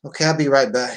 Okay, I'll be right back.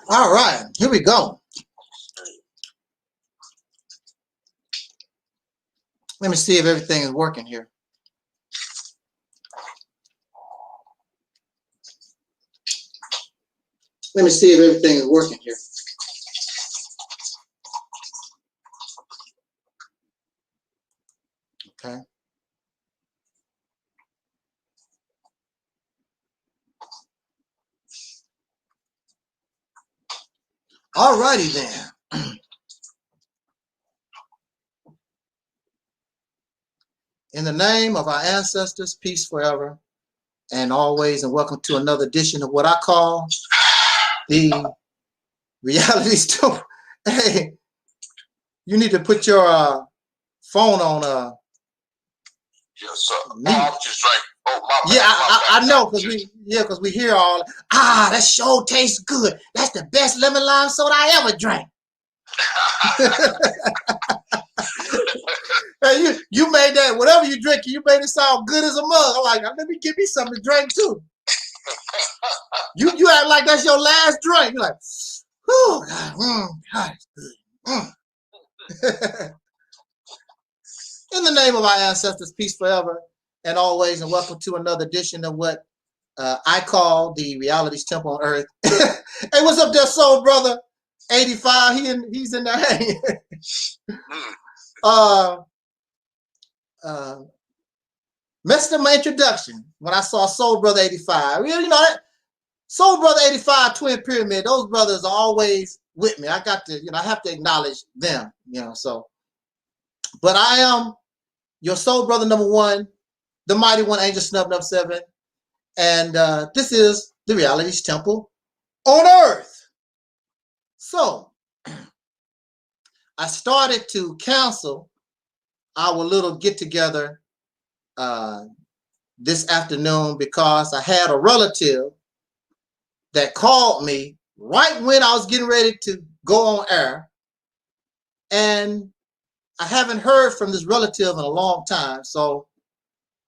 All right, here we go. Let me see if everything is working here. Let me see if everything is working here. Okay. All righty then. In the name of our ancestors, peace forever and always, and welcome to another edition of what I call the Realist. Hey, you need to put your phone on yes, sir. Oh, I'm just drinking. Oh, my yeah, bad, I know, because we hear all, that sure tastes good. That's the best lemon lime soda I ever drank. Hey, you made that, whatever you drink, you made it sound good as a mug. I'm like, let me give me something to drink too. You act like that's your last drink. You're like, whew, God, it's good. In the name of our ancestors, peace forever and always, and welcome to another edition of what I call the Reality's Temple on Earth. Hey, what's up there, soul brother? 85, he's in there hanging. Messed up my introduction when I saw Soul Brother 85. You know that Soul Brother 85, Twin Pyramid, those brothers are always with me. I got to, I have to acknowledge them, so. But I am your soul brother number one, the mighty one, Angel Snub 7. And this is the Reality's Temple on Earth. So I started to cancel our little get together this afternoon because I had a relative that called me right when I was getting ready to go on air. And I haven't heard from this relative in a long time. So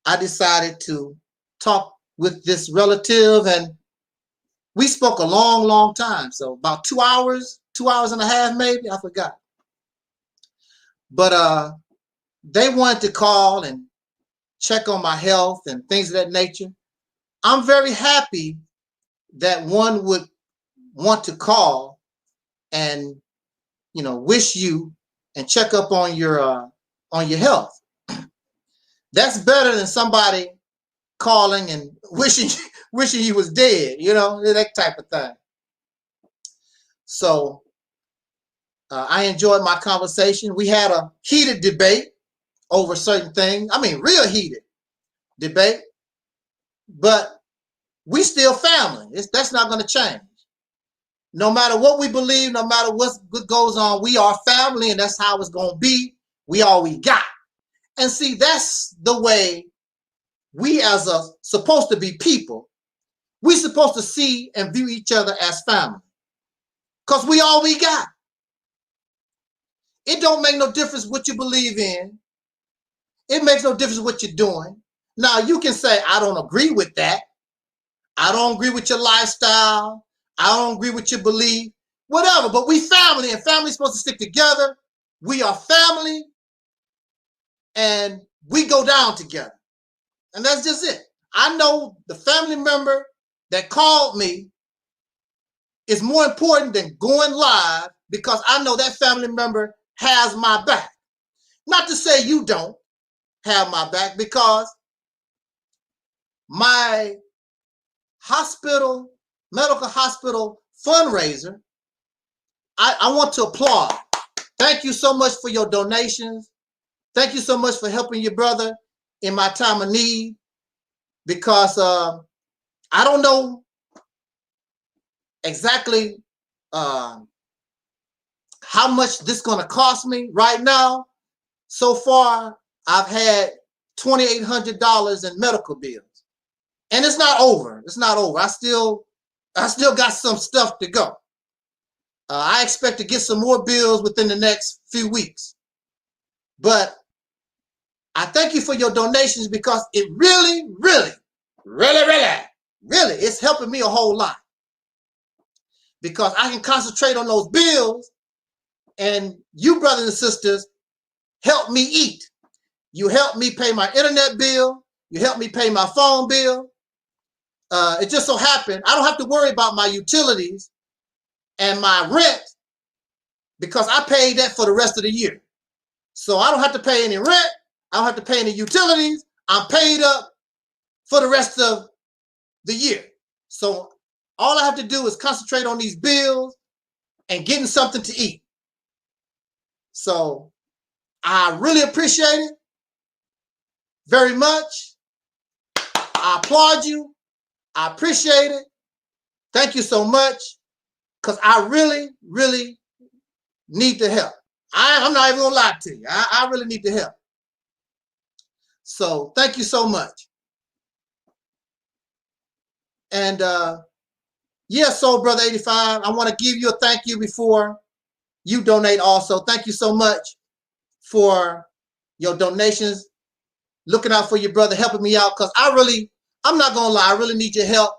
I decided to talk with this relative, and we spoke a long, long time. So about 2 hours and a half, maybe, I forgot. But they wanted to call and check on my health and things of that nature. I'm very happy that one would want to call and, you know, wish you and check up on your health. That's better than somebody calling and wishing you was dead, you know, that type of thing. So I enjoyed my conversation. We had a heated debate over certain things. I mean, real heated debate, but we still family. That's not going to change. No matter what we believe, no matter what goes on, we are family, and that's how it's going to be. We all we got. And see, that's the way we as a supposed to be people. We're supposed to see and view each other as family, because we all we got. It don't make no difference what you believe in. It makes no difference what you're doing. Now, you can say, I don't agree with that. I don't agree with your lifestyle. I don't agree with your belief, whatever. But we family, and family's supposed to stick together. We are family, and we go down together. And that's just it. I know the family member that called me is more important than going live, because I know that family member has my back. Not to say you don't have my back, because my medical hospital fundraiser, I want to applaud. Thank you so much for your donations. Thank you so much for helping your brother in my time of need, because I don't know exactly how much this is going to cost me right now. So far, I've had $2,800 in medical bills. And it's not over. It's not over. I still got some stuff to go. I expect to get some more bills within the next few weeks. But I thank you for your donations, because it really, it's helping me a whole lot. Because I can concentrate on those bills, and you brothers and sisters help me eat. You help me pay my internet bill. You help me pay my phone bill. It just so happened I don't have to worry about my utilities and my rent, because I paid that for the rest of the year. So I don't have to pay any rent. I don't have to pay any utilities. I'm paid up for the rest of the year. So all I have to do is concentrate on these bills and getting something to eat. So I really appreciate it very much. I applaud you. I appreciate it. Thank you so much, because I really need the help. I'm not even gonna lie to you. I really need the help. So thank you so much. And yeah, Soul Brother 85, I want to give you a thank you before you donate also. Thank you so much for your donations, looking out for your brother, helping me out, because I'm not gonna lie, I really need your help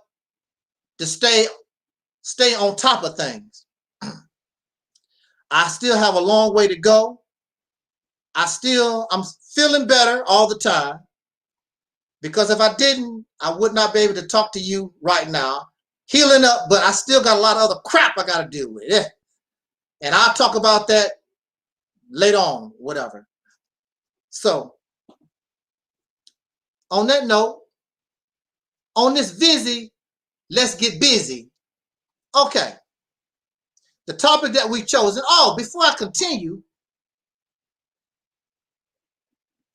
to stay on top of things. I still have a long way to go. I'm feeling better all the time, because if I didn't, I would not be able to talk to you right now. Healing up, but I still got a lot of other crap I got to deal with. Yeah. And I'll talk about that later on, whatever. So, on that note, on this busy, let's get busy. Okay. The topic that we've chosen. Oh, before I continue,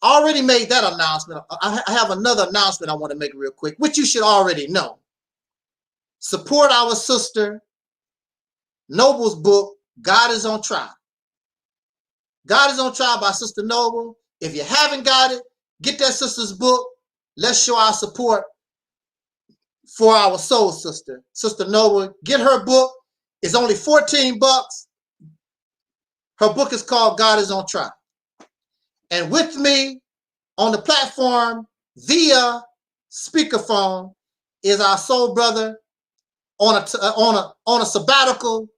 I already made that announcement. I have another announcement I want to make real quick, which you should already know. Support our sister Noble's book, God is on Trial. God is on Trial by Sister Noble. If you haven't got it, get that sister's book. Let's show our support for our soul sister, Sister Noble. Get her book. It's only $14. Her book is called God is on Trial. And with me on the platform via speakerphone is our soul brother on a sabbatical,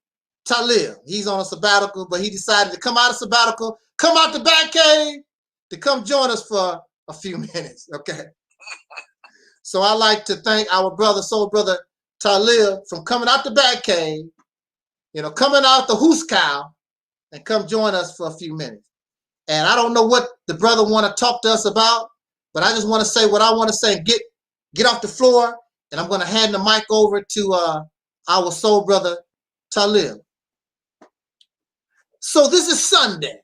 Taalik. He's on a sabbatical, but he decided to come out of sabbatical, come out the back cave, to come join us for a few minutes, okay? So I'd like to thank our brother, soul brother Taalik, from coming out the Batcave, you know, coming out the Hoos Cow, and come join us for a few minutes. And I don't know what the brother want to talk to us about, but I just want to say what I want to say. Get off the floor, and I'm going to hand the mic over to our soul brother Taalik. So this is Sunday.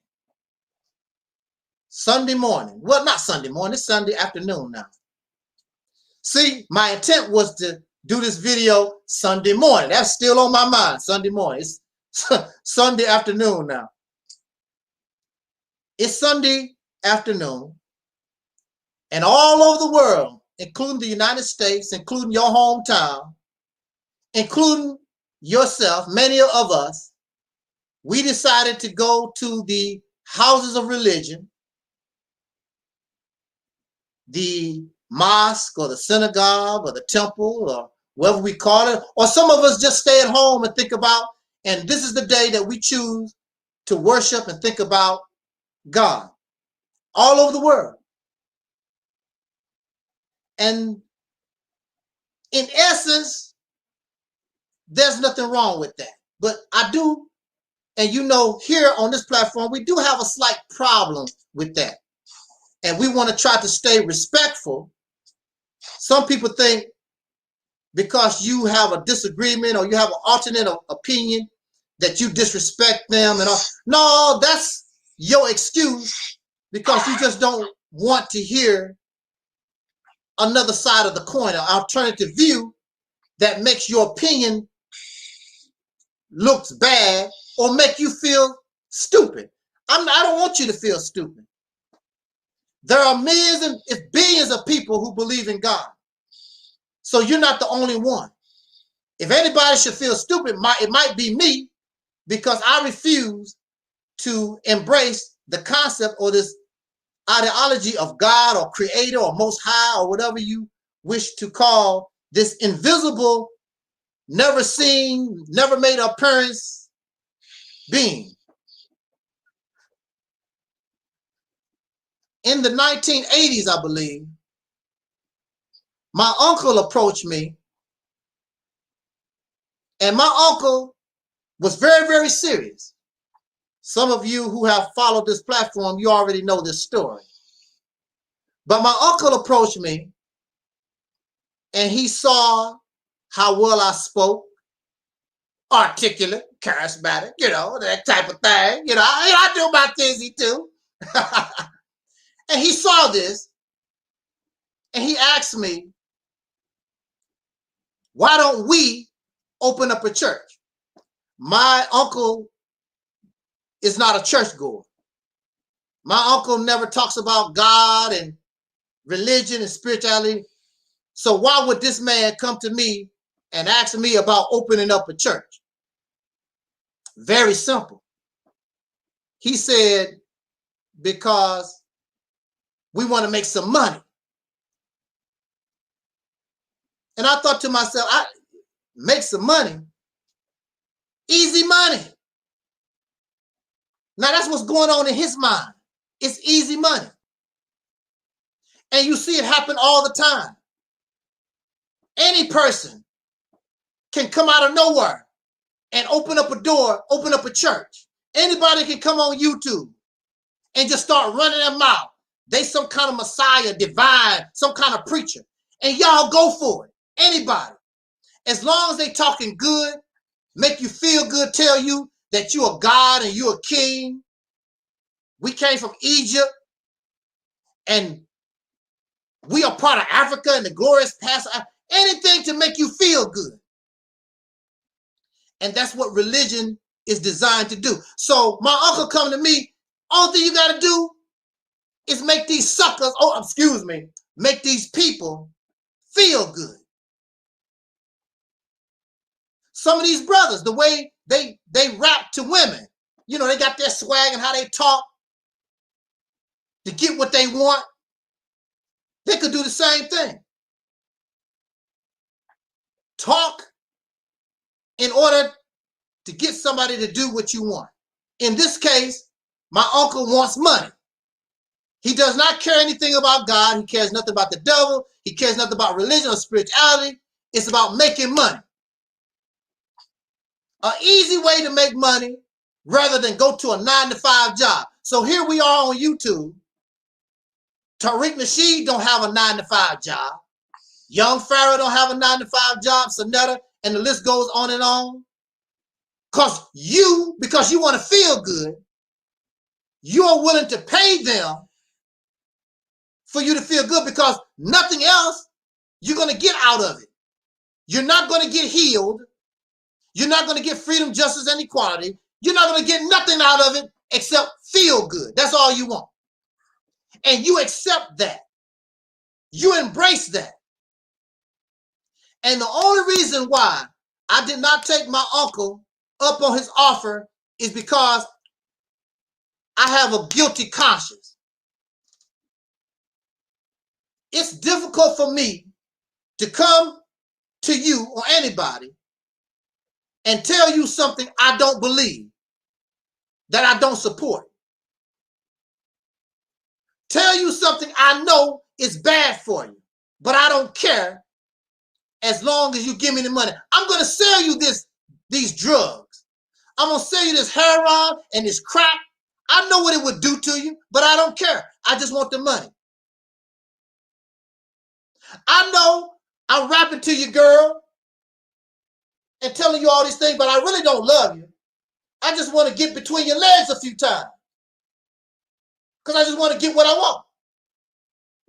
Sunday morning. Well, not Sunday morning. It's Sunday afternoon now. See, my intent was to do this video Sunday morning. That's still on my mind. Sunday morning. It's Sunday afternoon now. It's Sunday afternoon. And all over the world, including the United States, including your hometown, including yourself, many of us, we decided to go to the houses of religion, the mosque or the synagogue or the temple or whatever we call it, or some of us just stay at home and think about, and this is the day that we choose to worship and think about God all over the world. And in essence, there's nothing wrong with that. But I do, and you know, here on this platform, we do have a slight problem with that. And we want to try to stay respectful. Some people think because you have a disagreement or you have an alternate opinion that you disrespect them and all. No, that's your excuse because you just don't want to hear another side of the coin, an alternative view that makes your opinion looks bad or make you feel stupid. I don't want you to feel stupid. There are millions and if billions of people who believe in God. So you're not the only one. If anybody should feel stupid, it might be me because I refuse to embrace the concept or this ideology of God or creator or most high or whatever you wish to call this invisible, never seen, never made an appearance being. In the 1980s, I believe, my uncle approached me, and my uncle was very, very serious. Some of you who have followed this platform, you already know this story. But my uncle approached me, and he saw how well I spoke, articulate, charismatic, you know, that type of thing. You know, I do my things too. And he saw this, and he asked me, why don't we open up a church? My uncle is not a churchgoer. My uncle never talks about God and religion and spirituality. So why would this man come to me and ask me about opening up a church? Very simple. He said, because we want to make some money. And I thought to myself, I make some money. Easy money. Now that's what's going on in his mind. It's easy money. And you see it happen all the time. Any person can come out of nowhere and open up a door, open up a church. Anybody can come on YouTube and just start running their mouth. They some kind of Messiah, divine, some kind of preacher. And y'all go for it. Anybody. As long as they talking good, make you feel good, tell you that you're a God and you're a king. We came from Egypt and we are part of Africa and the glorious past. Anything to make you feel good. And that's what religion is designed to do. So my uncle come to me, all thing you got to do is make these suckers, make these people feel good. Some of these brothers, the way they rap to women, you know, they got their swag and how they talk to get what they want. They could do the same thing. Talk in order to get somebody to do what you want. In this case, my uncle wants money. He does not care anything about God. He cares nothing about the devil. He cares nothing about religion or spirituality. It's about making money. An easy way to make money rather than go to a 9-to-5 job. So here we are on YouTube. Tariq Nasheed don't have a 9-to-5 job. Young Pharaoh don't have a 9-to-5 job. Sonetta, and the list goes on and on. Because you want to feel good, you are willing to pay them for you to feel good because nothing else you're going to get out of it. You're not going to get healed. You're not going to get freedom, justice, and equality. You're not going to get nothing out of it except feel good. That's all you want. And you accept that. You embrace that. And the only reason why I did not take my uncle up on his offer is because I have a guilty conscience. It's difficult for me to come to you or anybody and tell you something I don't believe, that I don't support. Tell you something I know is bad for you, but I don't care as long as you give me the money. I'm going to sell you these drugs. I'm going to sell you this heroin and this crack. I know what it would do to you, but I don't care. I just want the money. I know I'm rapping to you, girl, and telling you all these things, but I really don't love you. I just want to get between your legs a few times because I just want to get what I want.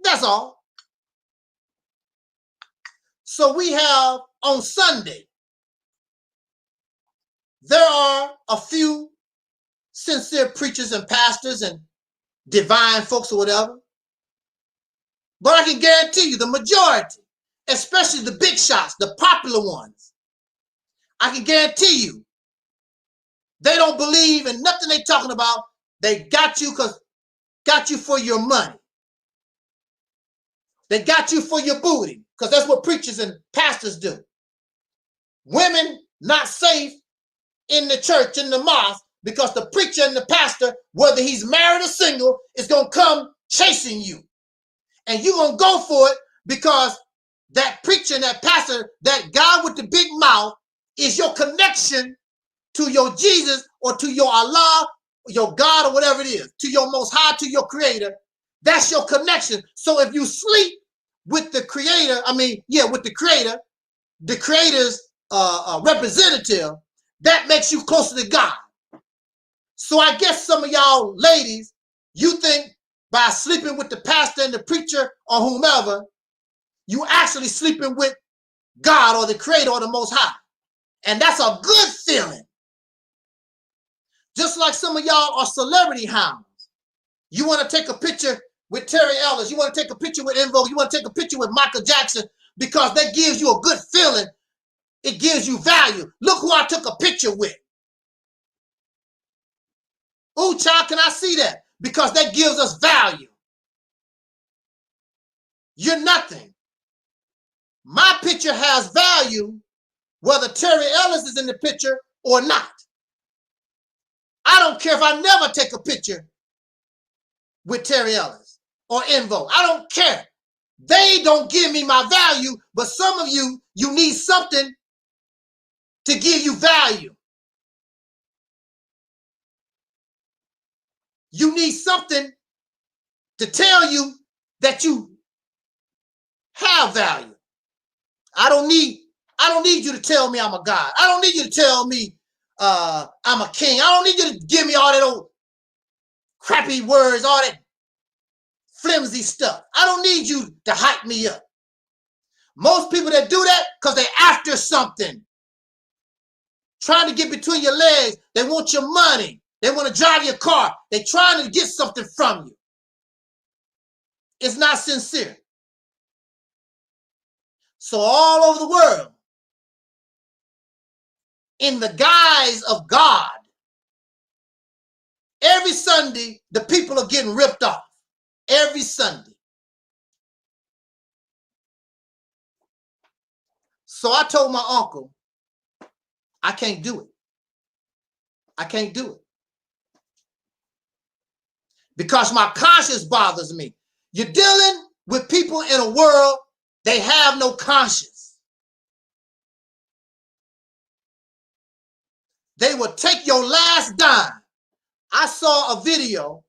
That's all. So we have on Sunday, there are a few sincere preachers and pastors and divine folks or whatever. But I can guarantee you the majority, especially the big shots, the popular ones, I can guarantee you they don't believe in nothing they talking about. They got you for your money. They got you for your booty because that's what preachers and pastors do. Women not safe in the church, in the mosque, because the preacher and the pastor, whether he's married or single, is going to come chasing you. And you're going to go for it because that preacher and that pastor, that guy with the big mouth, is your connection to your Jesus or to your Allah, your God or whatever it is, to your Most High, to your Creator. That's your connection. So if you sleep with the Creator, with the Creator, the Creator's representative, that makes you closer to God. So I guess some of y'all ladies, you think by sleeping with the pastor and the preacher or whomever, you actually sleeping with God or the Creator or the Most High. And that's a good feeling. Just like some of y'all are celebrity hounds. You want to take a picture with Terry Ellis. You want to take a picture with Invoke. You want to take a picture with Michael Jackson because that gives you a good feeling. It gives you value. Look who I took a picture with. Ooh, child, can I see that? Because that gives us value. You're nothing. My picture has value whether Terry Ellis is in the picture or not. I don't care if I never take a picture with Terry Ellis or Invo. I don't care. They don't give me my value, but some of you need something to give you value. You need something to tell you that you have value. I don't need you to tell me I'm a God. I don't need you to tell me I'm a king. I don't need you to give me all that old crappy words, all that flimsy stuff. I don't need you to hype me up. Most people that do that because they're after something. Trying to get between your legs. They want your money. They want to drive your car. They're trying to get something from you. It's not sincere. So all over the world, in the guise of God, every Sunday, the people are getting ripped off. Every Sunday. So I told my uncle, I can't do it. I can't do it. because my conscience bothers me. You're dealing with people in a world, they have no conscience. They will take your last dime. I saw a video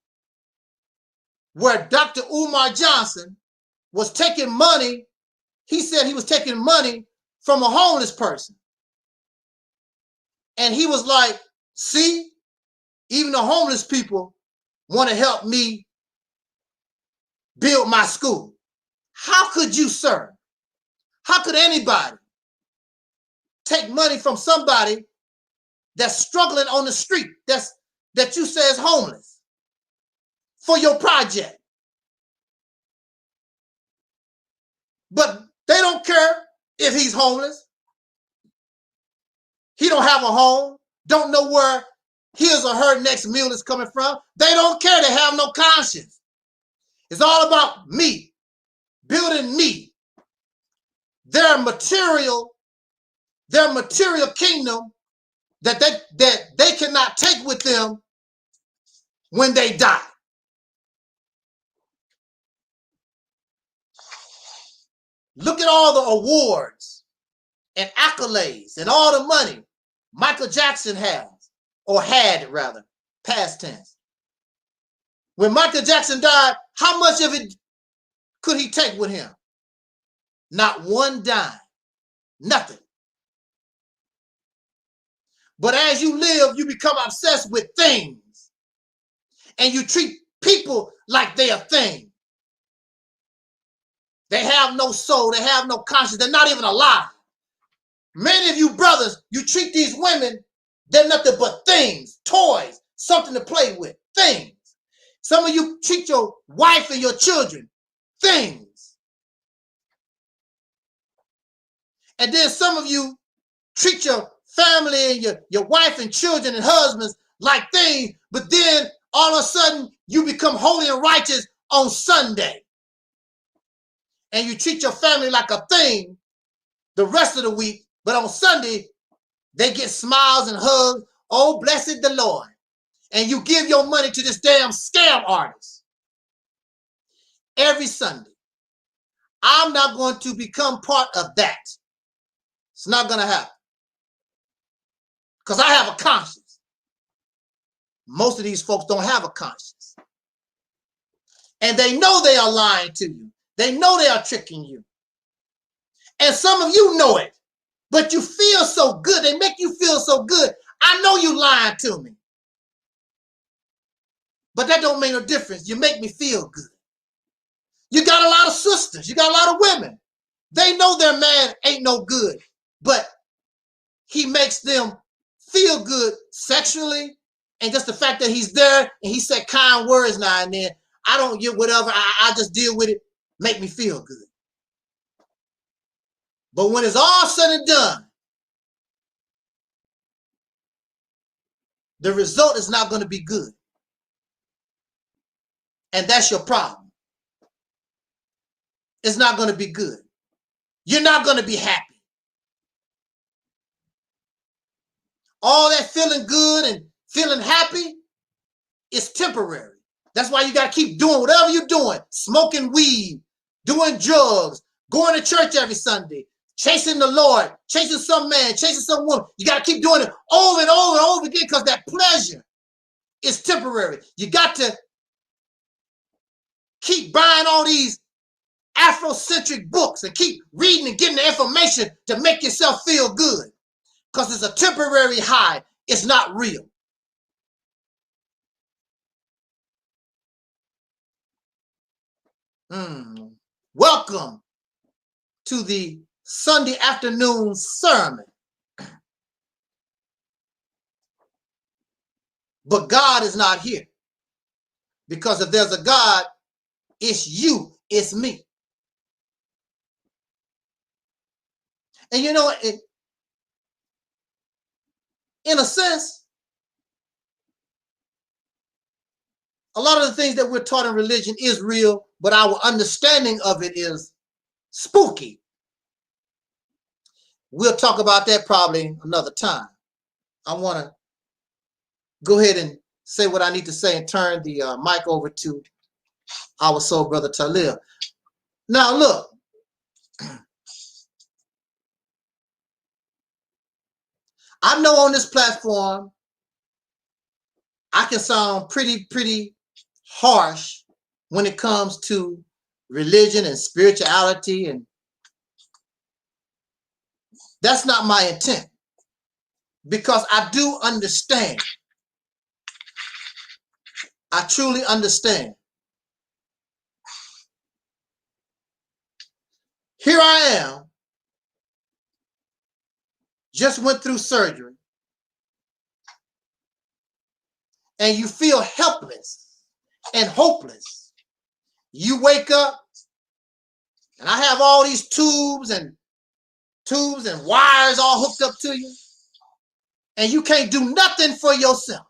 where Dr. Umar Johnson was taking money. He said he was taking money from a homeless person. And he was like, see, even the homeless people want to help me build my school. How could you, sir? How could anybody take money from somebody that's struggling on the street, that you say is homeless, for your project? But they don't care if he's homeless. He don't have a home, don't know where his or her next meal is coming from. They don't care. They have no conscience. It's all about me, building me. Their material kingdom that they cannot take with them when they die. Look at all the awards and accolades and all the money Michael Jackson has, or had rather, past tense. When Michael Jackson died, how much of it could he take with him? Not one dime, nothing. But as you live, you become obsessed with things, and you treat people like they are things. They have no soul, they have no conscience, they're not even alive. Many of you brothers, you treat these women, they're nothing but things, toys, something to play with, things. Some of you treat your wife and your children, things. And then some of you treat your family and your wife and children and husbands like things, but then all of a sudden you become holy and righteous on Sunday. And you treat your family like a thing the rest of the week, but on Sunday, they get smiles and hugs. Oh, blessed the Lord. And you give your money to this damn scam artist every Sunday. I'm not going to become part of that. It's not going to happen. Because I have a conscience. Most of these folks don't have a conscience. And they know they are lying to you. They know they are tricking you. And some of you know it. But you feel so good. They make you feel so good. I know you lying to me. But that don't make no difference. You make me feel good. You got a lot of sisters. You got a lot of women. They know their man ain't no good. But he makes them feel good sexually. And just the fact that he's there and he said kind words now and then. I don't get whatever. I just deal with it. Make me feel good. But when it's all said and done, the result is not going to be good. And that's your problem. It's not going to be good. You're not going to be happy. All that feeling good and feeling happy is temporary. That's why you got to keep doing whatever you're doing. Smoking weed, doing drugs, going to church every Sunday, chasing the Lord, chasing some man, chasing some woman. You got to keep doing it over and over and over again because that pleasure is temporary. You got to keep buying all these Afrocentric books and keep reading and getting the information to make yourself feel good because it's a temporary high. It's not real. Welcome to the Sunday afternoon sermon. But God is not here. Because if there's a God, it's you, it's me. And you know, in a sense, a lot of the things that we're taught in religion is real, but our understanding of it is spooky. We'll talk about that probably another time. I want to go ahead and say what I need to say and turn the mic over to our soul brother Taalik. Now look, I know on this platform I can sound pretty harsh when it comes to religion and spirituality, and that's not my intent, because I do understand. I truly understand. Here I am, just went through surgery, and you feel helpless and hopeless. You wake up, and I have all these tubes and wires all hooked up to you, and you can't do nothing for yourself.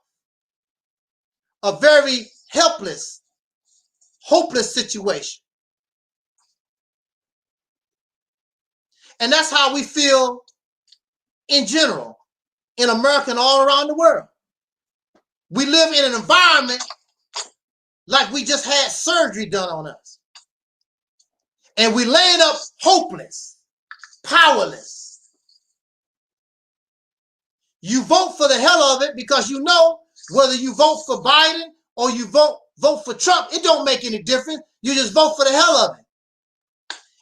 A very helpless, hopeless situation. And that's how we feel in general in America and all around the world. We live in an environment like we just had surgery done on us. And we laying up hopeless, powerless. You vote for the hell of it because you know whether you vote for Biden or you vote for Trump, it don't make any difference. You just vote for the hell of it.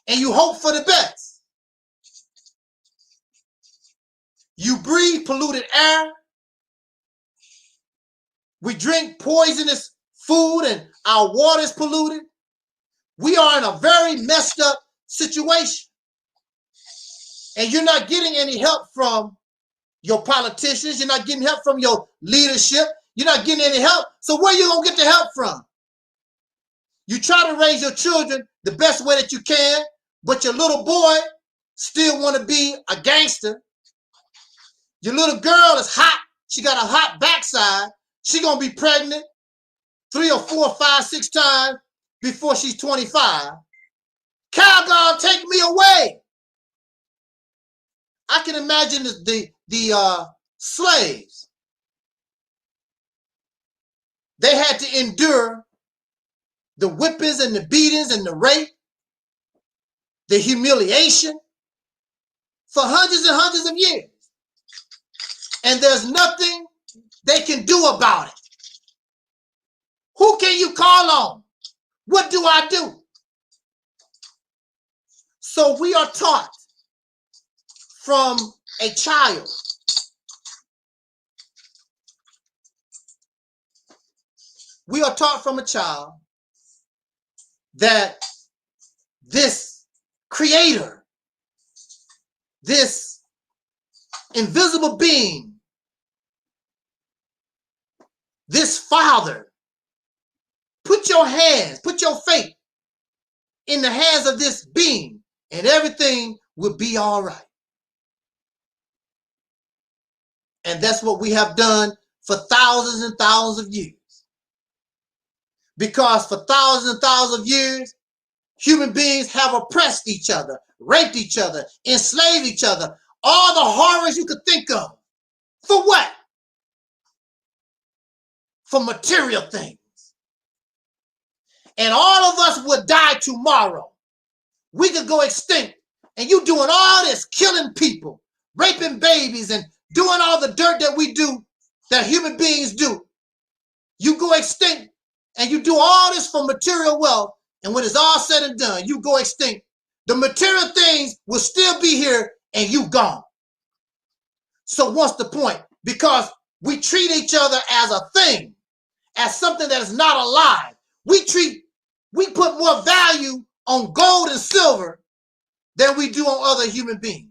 And you hope for the best. You breathe polluted air. We drink poisonous food and our water is polluted. We are in a very messed up situation. And you're not getting any help from your politicians. You're not getting help from your leadership. You're not getting any help. So where are you going to get the help from? You try to raise your children the best way that you can, but your little boy still want to be a gangster. Your little girl is hot. She got a hot backside. She going to be pregnant 3 or 4 or 5, 6 times before she's 25. Calgon, take me away. I can imagine the slaves. They had to endure the whippings and the beatings and the rape, the humiliation for hundreds and hundreds of years. And there's nothing they can do about it. Who can you call on? What do I do? So we are taught from a child that this creator, this invisible being, this father, put your faith in the hands of this being and everything will be all right. And that's what we have done for thousands and thousands of years. Because for thousands and thousands of years, human beings have oppressed each other, raped each other, enslaved each other, all the horrors you could think of. For what? For material things. And all of us would die tomorrow. We could go extinct. And you doing all this, killing people, raping babies, and doing all the dirt that we do, that human beings do. You go extinct and you do all this for material wealth. And when it's all said and done, you go extinct. The material things will still be here and you gone. So what's the point? Because we treat each other as a thing, as something that is not alive. We put more value on gold and silver than we do on other human beings.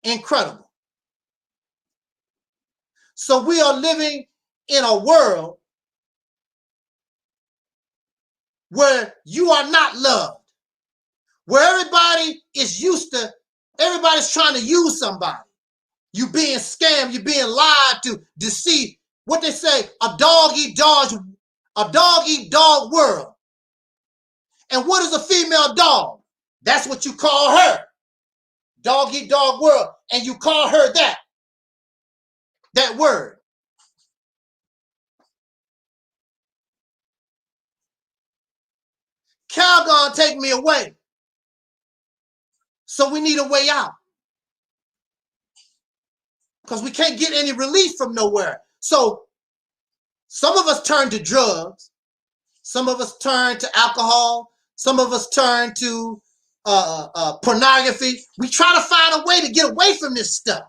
Incredible. So we are living in a world where you are not loved, where everybody is everybody's trying to use somebody. You being scammed, you being lied to, deceived. What they say, a dog eat dog world. And what is a female dog? That's what you call her. dog-eat-dog world, and you call her that word. Calgon take me away. So we need a way out. Because we can't get any relief from nowhere. So some of us turn to drugs. Some of us turn to alcohol. Some of us turn to pornography. We try to find a way to get away from this stuff.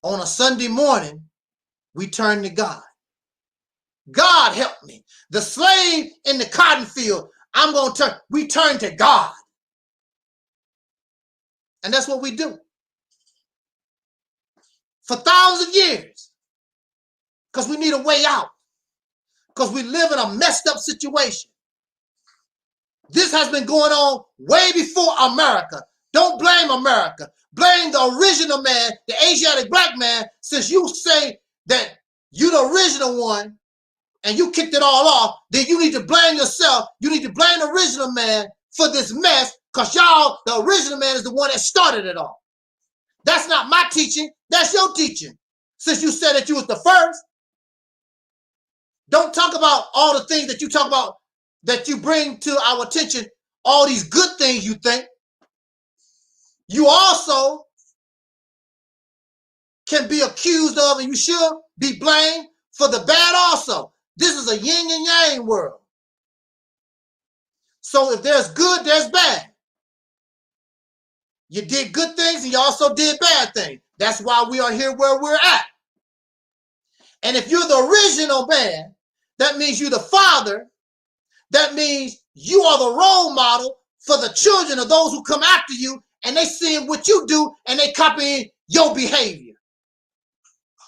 On a Sunday morning, we turn to God. God help me. The slave in the cotton field, we turn to God. And that's what we do. For thousands of years. Because we need a way out. Because we live in a messed up situation. This has been going on way before America. Don't blame America. Blame the original man, the Asiatic black man, since you say that you're the original one and you kicked it all off, then you need to blame yourself. You need to blame the original man for this mess because y'all, the original man is the one that started it all. That's not my teaching. That's your teaching. Since you said that you was the first, don't talk about all the things that you talk about that you bring to our attention, all these good things you think. You also can be accused of, and you should be blamed for the bad also. This is a yin and yang world. So if there's good, there's bad. You did good things and you also did bad things. That's why we are here where we're at. And if you're the original man, that means you're the father. That means you are the role model for the children of those who come after you, and they seeing what you do and they copying your behavior.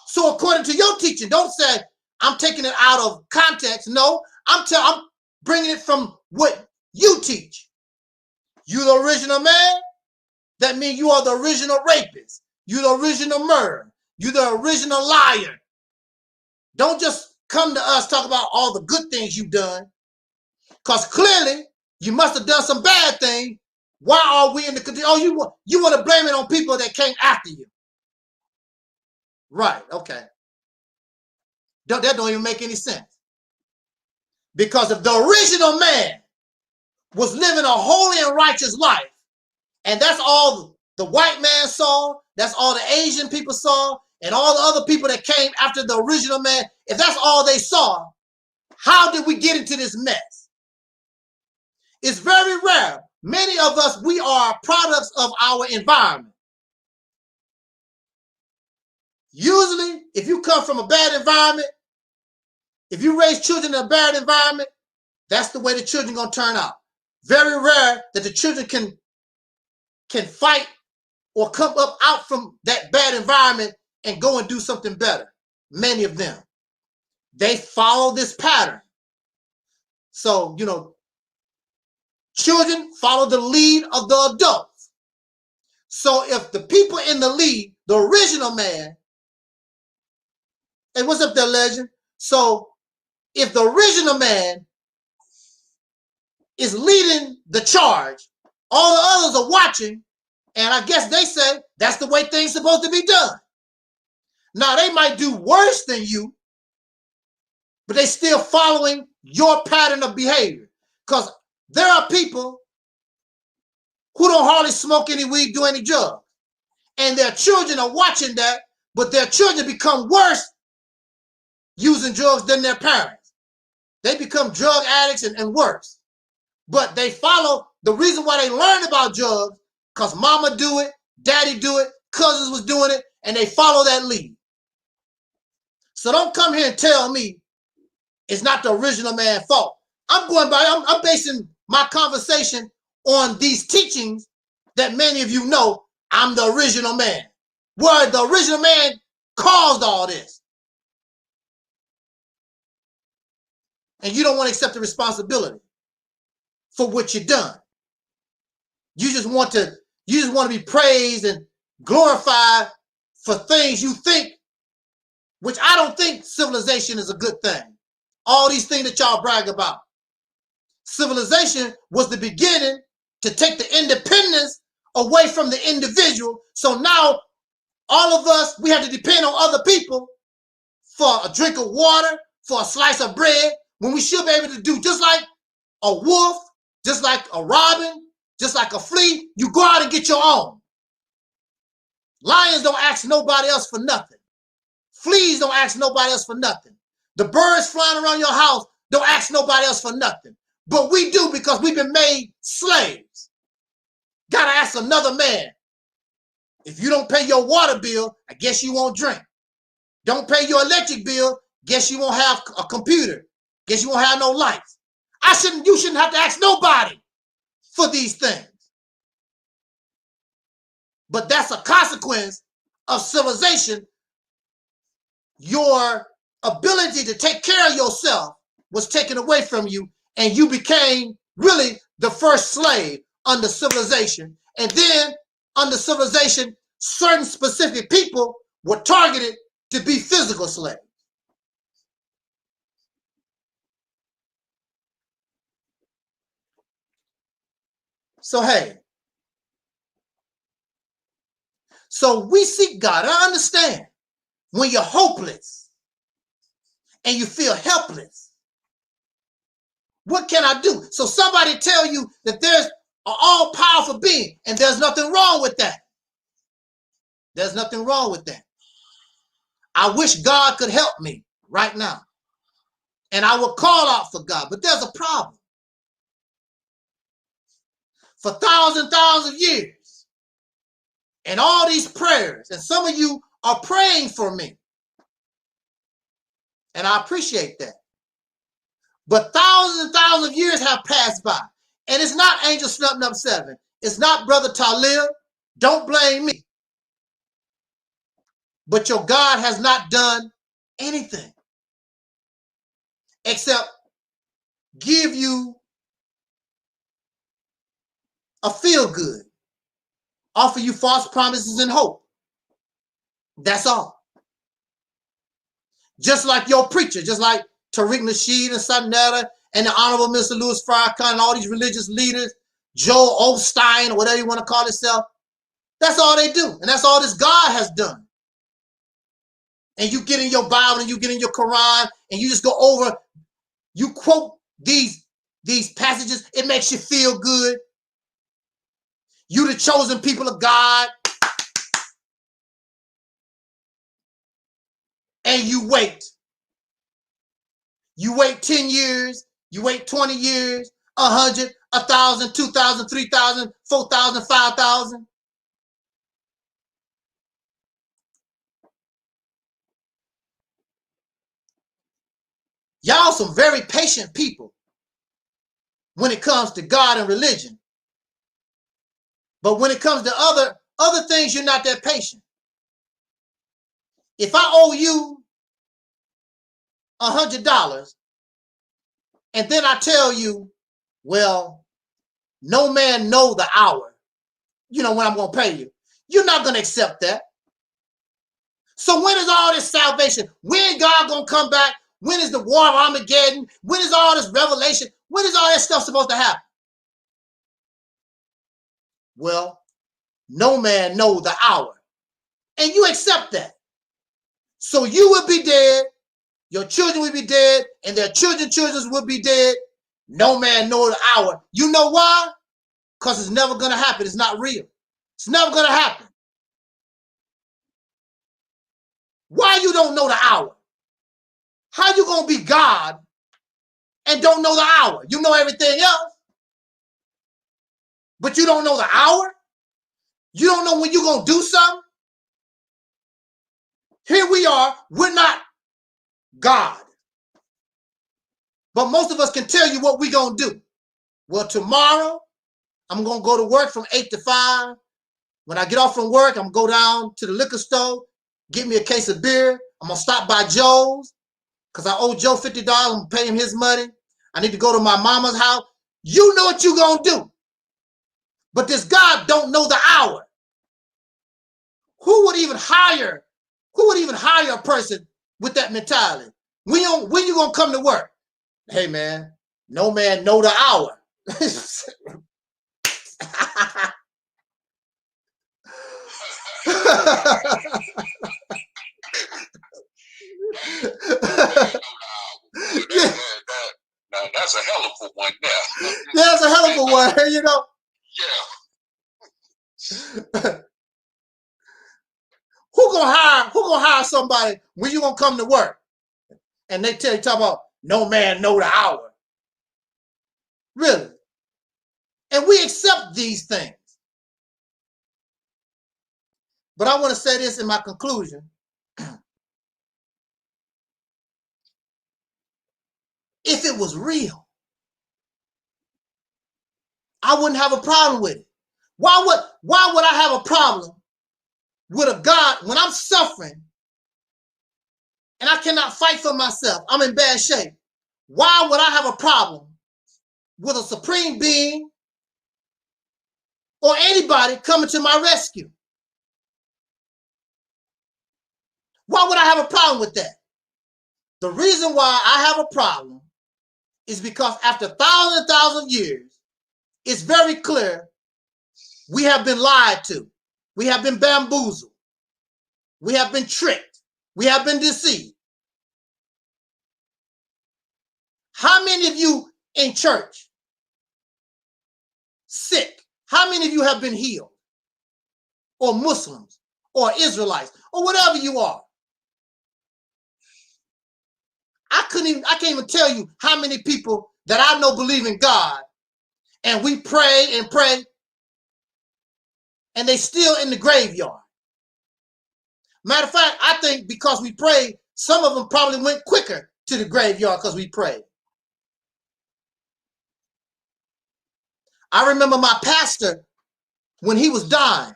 So according to your teaching, don't say, I'm taking it out of context. No, I'm bringing it from what you teach. You the original man, that means you are the original rapist. You the original murderer. You the original liar. Don't just come to us talk about all the good things you've done, because clearly you must have done some bad things. Why are we in the condition? Oh, you want to blame it on people that came after you. Right, okay. That don't even make any sense. Because if the original man was living a holy and righteous life, and that's all the white man saw, that's all the Asian people saw, and all the other people that came after the original man, if that's all they saw, how did we get into this mess? It's very rare. Many of us, we are products of our environment. Usually, if you come from a bad environment, if you raise children in a bad environment, that's the way the children are going to turn out. Very rare that the children can fight or come up out from that bad environment and go and do something better. Many of them. They follow this pattern. So, children follow the lead of the adults. So if the people in the lead, the original man, hey, what's up there, legend? So if the original man is leading the charge, all the others are watching, and I guess they say that's the way things are supposed to be done. Now, they might do worse than you, but they still following your pattern of behavior. Because there are people who don't hardly smoke any weed, do any drugs. And their children are watching that, but their children become worse using drugs than their parents. They become drug addicts and worse. But they follow the reason why they learned about drugs, because mama do it, daddy do it, cousins was doing it, and they follow that lead. So don't come here and tell me it's not the original man's fault. I'm basing my conversation on these teachings that many of you know I'm the original man. Where the original man caused all this. And you don't want to accept the responsibility for what you've done. You just want to be praised and glorified for things you think, which I don't think civilization is a good thing. All these things that y'all brag about. civilization was the beginning to take the independence away from the individual. So now all of us, we have to depend on other people for a drink of water, for a slice of bread, when we should be able to do just like a wolf, just like a robin, just like a flea. You go out and get your own. Lions don't ask nobody else for nothing. Fleas don't ask nobody else for nothing. The birds flying around your house don't ask nobody else for nothing. But we do, because we've been made slaves. Gotta ask another man. If you don't pay your water bill, I guess you won't drink. Don't pay your electric bill, guess you won't have a computer. Guess you won't have no lights. You shouldn't have to ask nobody for these things. But that's a consequence of civilization. Your ability to take care of yourself was taken away from you, and you became really the first slave under civilization. And then under civilization, certain specific people were targeted to be physical slaves. So, hey, so we seek God. I understand when you're hopeless and you feel helpless. What can I do? So somebody tell you that there's an all-powerful being, and there's nothing wrong with that. There's nothing wrong with that. I wish God could help me right now, and I would call out for God, but there's a problem. For thousands of years, and all these prayers, and some of you are praying for me, and I appreciate that. But thousands of years have passed by, and it's not Angel Snubbing Up 7. It's not Brother Taalik. Don't blame me. But your God has not done anything except give you a feel good, offer you false promises and hope. That's all. Just like your preacher, just like Tariq Nasheed and Sadnetta and the Honorable Mr. Louis Farrakhan and all these religious leaders, Joel Osteen or whatever you want to call himself. That's all they do. And that's all this God has done. And you get in your Bible and you get in your Quran and you just go over, you quote these passages. It makes you feel good. You the chosen people of God. And you wait. You wait 10 years, you wait 20 years, 100, 1,000, 2,000, 3,000, 4,000, 5,000. Y'all some very patient people when it comes to God and religion. But when it comes to other things, you're not that patient. If I owe you $100 and then I tell you, well, no man know the hour, you know, when I'm going to pay you, you're not going to accept that. So when is all this salvation? When God going to come back? When is the war of Armageddon? When is all this revelation? When is all that stuff supposed to happen? Well, no man know the hour. And you accept that. So you will be dead, your children will be dead, and their children's children will be dead. No man know the hour. You know why? Because it's never going to happen. It's not real. It's never going to happen. Why you don't know the hour? How you going to be God and don't know the hour? You know everything else, but you don't know the hour? You don't know when you're going to do something? Here we are, we're not God. But most of us can tell you what we're going to do. Well, tomorrow, I'm going to go to work from 8 to 5. When I get off from work, I'm going to go down to the liquor store, get me a case of beer. I'm going to stop by Joe's because I owe Joe $50. I'm going to pay him his money. I need to go to my mama's house. You know what you're going to do. But this God don't know the hour. Who would even hire a person with that mentality? When you gonna come to work? Hey man, No man know the hour. Now that's a hell of a one there. Yeah, that's a hell of a one, you know. Yeah. Who gonna hire somebody when you gonna come to work? And they talk about no man know the hour. Really? And we accept these things. But I want to say this in my conclusion. If it was real, I wouldn't have a problem with it. Why would I have a problem with a God when I'm suffering and I cannot fight for myself? I'm in bad shape. Why would I have a problem with a supreme being or anybody coming to my rescue? Why would I have a problem with that? The reason why I have a problem is because after thousands and thousands of years, it's very clear we have been lied to. We have been bamboozled. We have been tricked. We have been deceived. How many of you in church sick? How many of you have been healed? Or Muslims or Israelites or whatever you are? I can't even tell you how many people that I know believe in God and we pray and pray and they still in the graveyard. Matter of fact, I think because we prayed, some of them probably went quicker to the graveyard because we prayed. I remember my pastor when he was dying.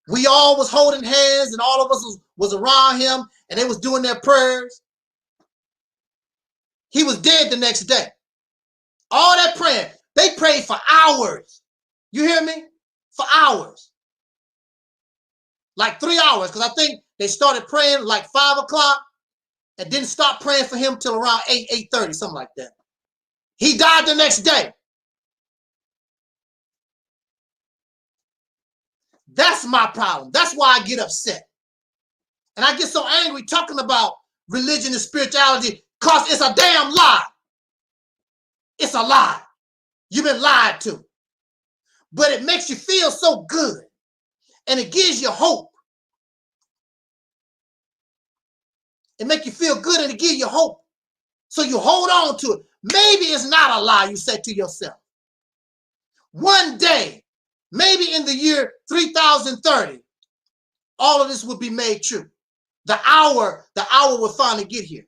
We all was holding hands and all of us was around him and they was doing their prayers. He was dead the next day. All that praying, they prayed for hours. You hear me? For hours. Like 3 hours, because I think they started praying like 5 o'clock and didn't stop praying for him till around 8:30, something like that. He died the next day. That's my problem. That's why I get upset. And I get so angry talking about religion and spirituality because it's a damn lie. It's a lie. You've been lied to. But it makes you feel so good. And it gives you hope. It makes you feel good and it gives you hope. So you hold on to it. Maybe it's not a lie, you say to yourself. One day, maybe in the year 3030, all of this will be made true. The hour will finally get here.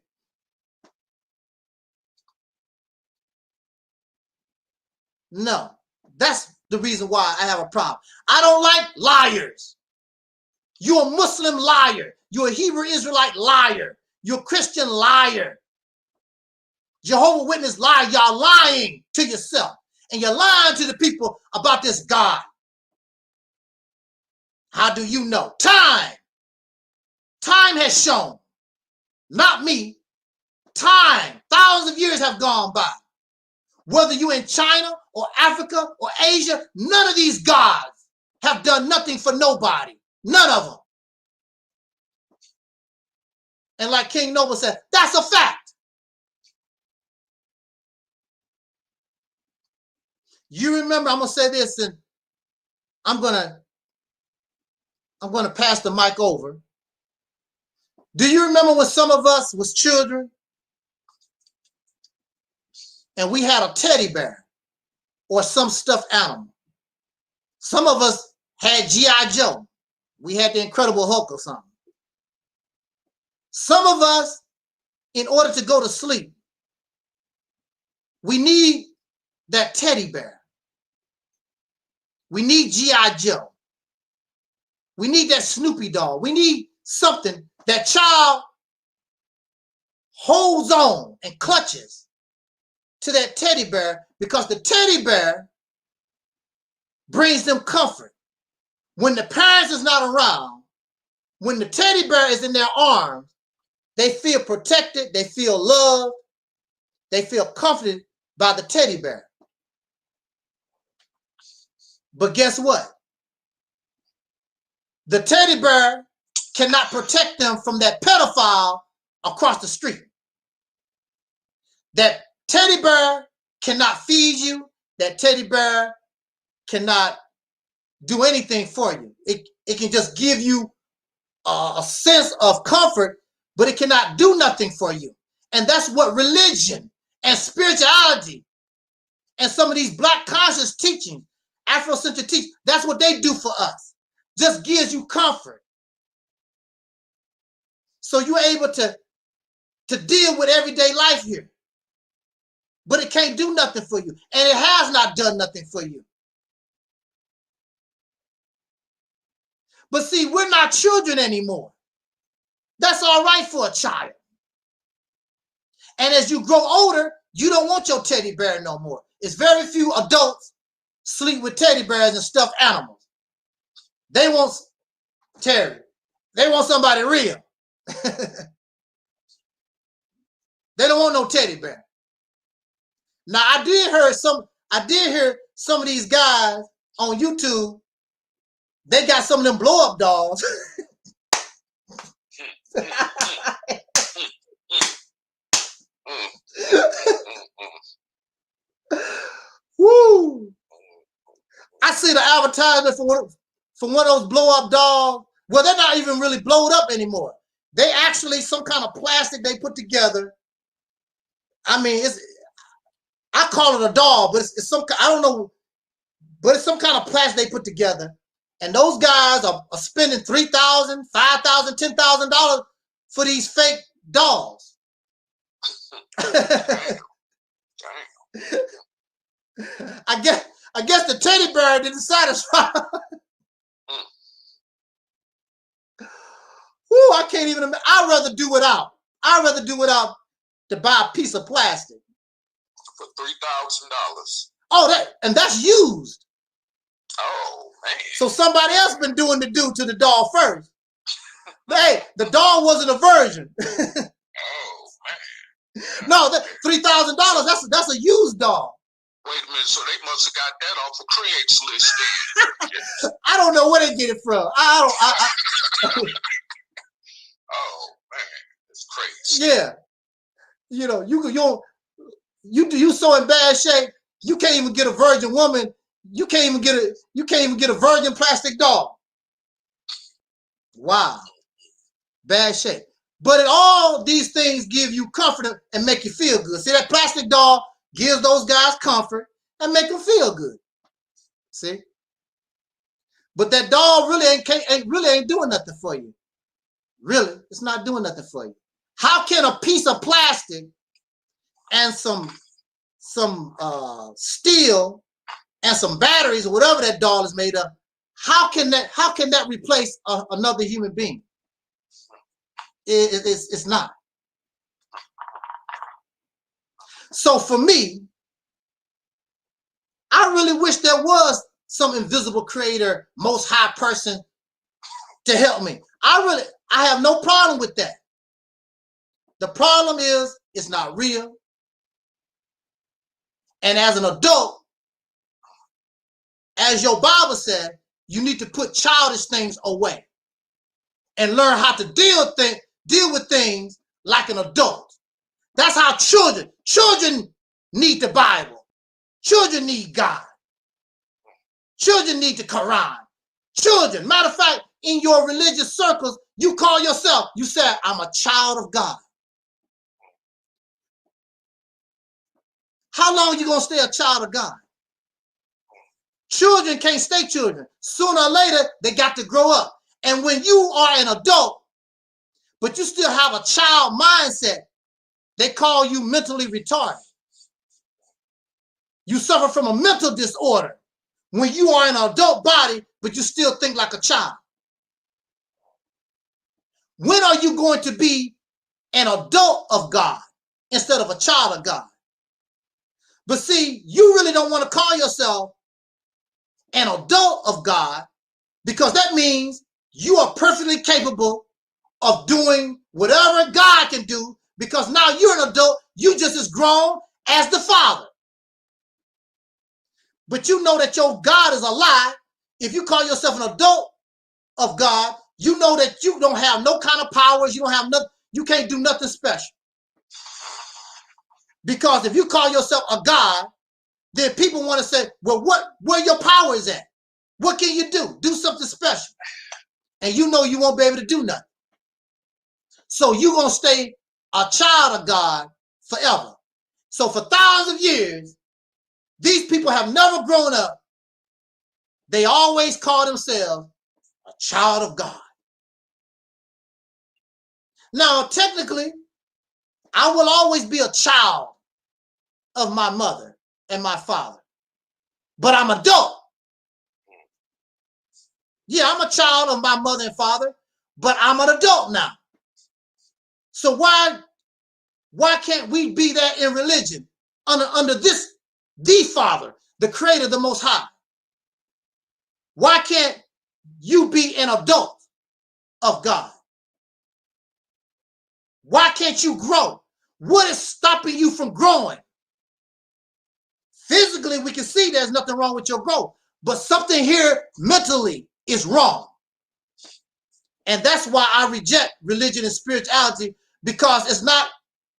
No, that's the reason why I have a problem. I don't like liars. You're a Muslim liar. You're a Hebrew Israelite liar. You're a Christian liar. Jehovah's Witness liar. Y'all lying to yourself. And you're lying to the people about this God. How do you know? Time. Time has shown. Not me. Time. Thousands of years have gone by. Whether you're in China or Africa or Asia, none of these gods have done nothing for nobody. None of them. And like King Noble said, that's a fact. You remember, I'm going to say this and I'm going to pass the mic over. Do you remember when some of us was children and we had a teddy bear or some stuffed animal? Some of us had G.I. Joe. We had the Incredible Hulk or something. Some of us, in order to go to sleep, we need that teddy bear. We need G.I. Joe. We need that Snoopy doll. We need something that child holds on and clutches to that teddy bear because the teddy bear brings them comfort. When the parents is not around, when the teddy bear is in their arms, they feel protected, they feel loved, they feel comforted by the teddy bear. But guess what? The teddy bear cannot protect them from that pedophile across the street. That teddy bear cannot feed you. That teddy bear cannot do anything for you. It can just give you a sense of comfort, but it cannot do nothing for you. And that's what religion and spirituality and some of these black conscious teaching, Afrocentric teaching, that's what they do for us. Just gives you comfort. So you're able to deal with everyday life here. But it can't do nothing for you. And it has not done nothing for you. But see, we're not children anymore. That's all right for a child. And as you grow older, you don't want your teddy bear no more. It's very few adults sleep with teddy bears and stuffed animals. They want Terry. They want somebody real. They don't want no teddy bear. Now I did hear some of these guys on YouTube. They got some of them blow up dolls. Woo! I see the advertisement for one of those blow up dolls. Well, they're not even really blowed up anymore. They actually some kind of plastic they put together. I mean, I call it a doll, but it's some, I don't know, but it's some kind of plastic they put together. And those guys are spending $3,000, $5,000, $10,000 for these fake dolls. I guess the teddy bear didn't satisfy. Woo, I can't even imagine. I'd rather do without. I'd rather do without to buy a piece of plastic. For $3,000. Oh, that's used. Oh, man. So somebody else been doing the do to the doll first. Hey, the doll wasn't a virgin. Oh, man. No, that $3,000, that's a used doll. Wait a minute, so they must have got that off of Craigslist then. I don't know where they get it from. Oh, man, it's crazy. Yeah. You know, you so in bad shape, you can't even get a virgin woman. You can't even get a virgin plastic doll. Wow. Bad shape. But all these things give you comfort and make you feel good. See, that plastic doll gives those guys comfort and make them feel good. See? But that doll really ain't doing nothing for you. Really, it's not doing nothing for you. How can a piece of plastic and some steel and some batteries or whatever that doll is made of, how can that replace another human being? It's not. So for me, I really wish there was some invisible creator, most high person to help me. I have no problem with that. The problem is it's not real. And as an adult, as your Bible said, you need to put childish things away and learn how to deal with things like an adult. That's how children need the Bible. Children need God. Children need the Quran. Children, matter of fact, in your religious circles, you call yourself, you say, I'm a child of God. How long are you going to stay a child of God? Children can't stay children. Sooner or later, they got to grow up. And when you are an adult, but you still have a child mindset, they call you mentally retarded. You suffer from a mental disorder when you are in an adult body, but you still think like a child. When are you going to be an adult of God instead of a child of God? But see, you really don't want to call yourself an adult of God because that means you are perfectly capable of doing whatever God can do because now you're an adult. You just as grown as the Father. but you know that your God is a lie. If you call yourself an adult of God, you know that you don't have no kind of powers. You don't have nothing. You can't do nothing special. Because if you call yourself a God, then people want to say, well, where your power is at? What can you do? Do something special. And you know you won't be able to do nothing. So you're going to stay a child of God forever. So for thousands of years, these people have never grown up. They always call themselves a child of God. Now, technically, I will always be a child of my mother and my father. But I'm adult. Yeah, I'm a child of my mother and father, but I'm an adult now. So why can't we be that in religion under this, the Father, the Creator, the Most High? Why can't you be an adult of God? Why can't you grow? What is stopping you from growing? Physically, we can see there's nothing wrong with your growth, but something here mentally is wrong. And that's why I reject religion and spirituality, because it's not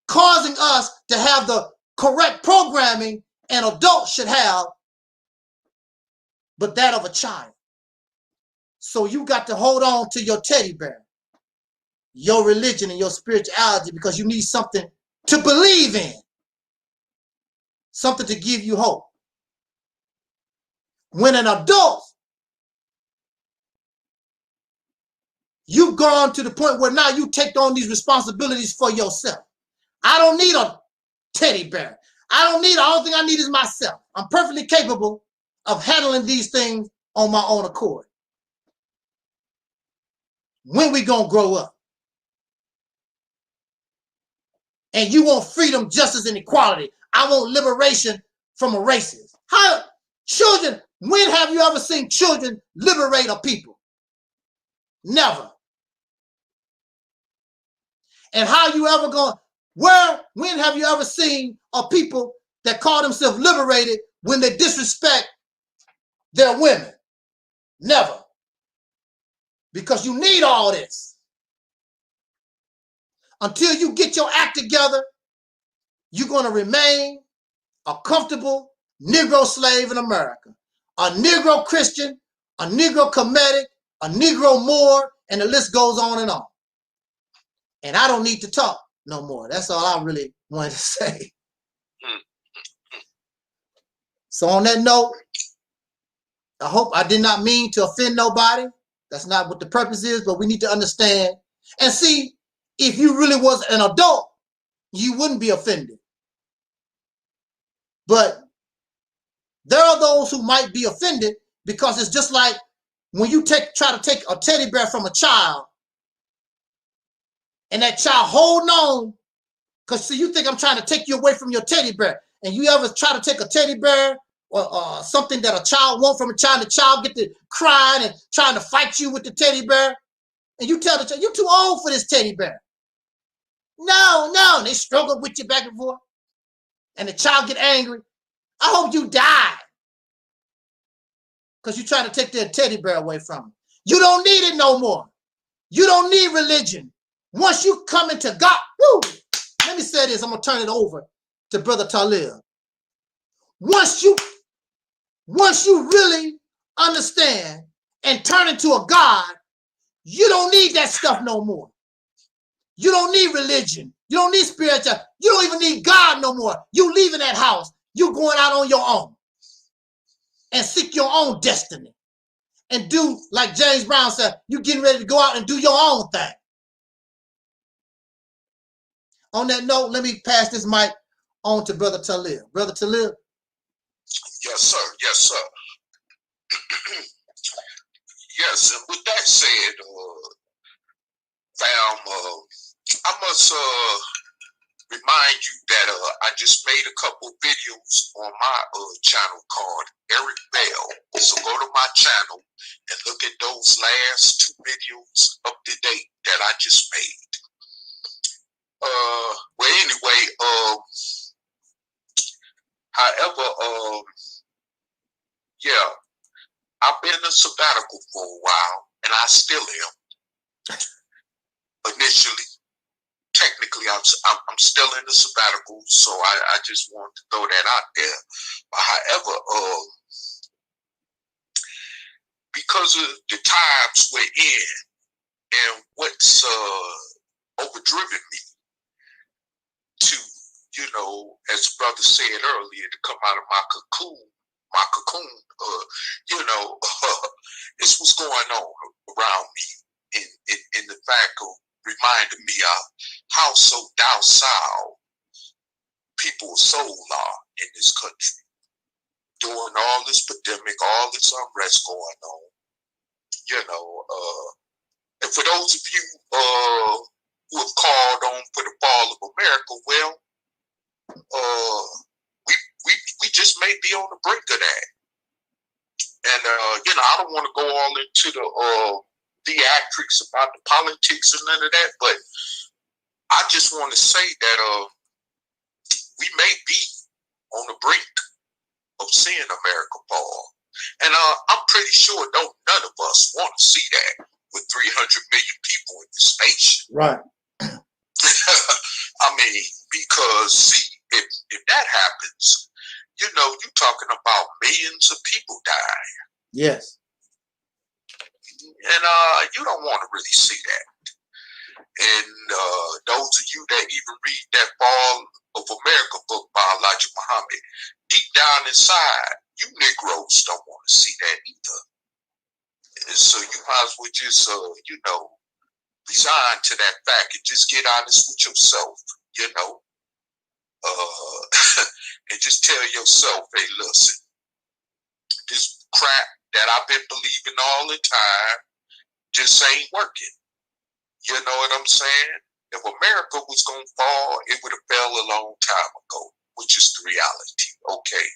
causing us to have the correct programming an adult should have, but that of a child. So you got to hold on to your teddy bear, your religion and your spirituality, because you need something to believe in, something to give you hope. When an adult, you've gone to the point where now you take on these responsibilities for yourself. I don't need a teddy bear. I don't need, the only thing I need is myself. I'm perfectly capable of handling these things on my own accord. When we gonna grow up? And you want freedom, justice, and equality. I want liberation from a racist. How children, when have you ever seen children liberate a people? Never. And how you ever going, when have you ever seen a people that call themselves liberated when they disrespect their women? Never. Because you need all this. Until you get your act together, you're going to remain a comfortable Negro slave in America. A Negro Christian, a Negro Kemetic, a Negro Moor, and the list goes on and on. And I don't need to talk no more. That's all I really wanted to say. So on that note, I hope I did not mean to offend nobody. That's not what the purpose is, but we need to understand and see, if you really was an adult, you wouldn't be offended. But there are those who might be offended, because it's just like when you try to take a teddy bear from a child, and that child holding on, because see, you think I'm trying to take you away from your teddy bear, and you ever try to take a teddy bear or something that a child wants from a child, the child get to crying and trying to fight you with the teddy bear, and you tell the child, you're too old for this teddy bear. No, and they struggle with you back and forth, and the child get angry. I hope you die, because you're trying to take their teddy bear away from them. You don't need it no more. You don't need religion. Once you come into God, woo, let me say this, I'm going to turn it over to Brother Taalik. Once you really understand and turn into a God, you don't need that stuff no more. You don't need religion. You don't need spiritual. You don't even need God no more. You leaving that house. You going out on your own and seek your own destiny and do like James Brown said, you getting ready to go out and do your own thing. On that note, let me pass this mic on to Brother Taalik. Brother Taalik. Yes, sir. Yes, sir. Yes, and with that said, fam, I must remind you that I just made a couple videos on my channel called Eric Bell. So go to my channel and look at those last 2 videos up to date that I just made. Well, anyway, however, Yeah, I've been a sabbatical for a while, and I still am. Initially, technically, I'm still in the sabbatical, so I just wanted to throw that out there. But however, because of the times we're in and what's overdriven me to, you know, as the brother said earlier, to come out of my cocoon, you know, it's what's going on around me in the fact of reminding me of how so docile people's soul are in this country. During all this pandemic, all this unrest going on, you know, and for those of you who have called on for the fall of America, well, we just may be on the brink of that. And, you know, I don't want to go all into the theatrics about the politics and none of that, but I just want to say that we may be on the brink of seeing America fall. And I'm pretty sure none of us want to see that with 300 million people in this nation. Right. I mean, because see, if that happens, you know, you're talking about millions of people dying. Yes. And you don't want to really see that. And those of you that even read that Fall of America book by Elijah Muhammad, deep down inside, you Negroes don't want to see that either. And so you might as well just, you know, resign to that fact and just get honest with yourself, you know, and just tell yourself, hey, listen, this crap that I've been believing all the time just ain't working. You know what I'm saying? If America was going to fall, it would have fell a long time ago, which is the reality, okay?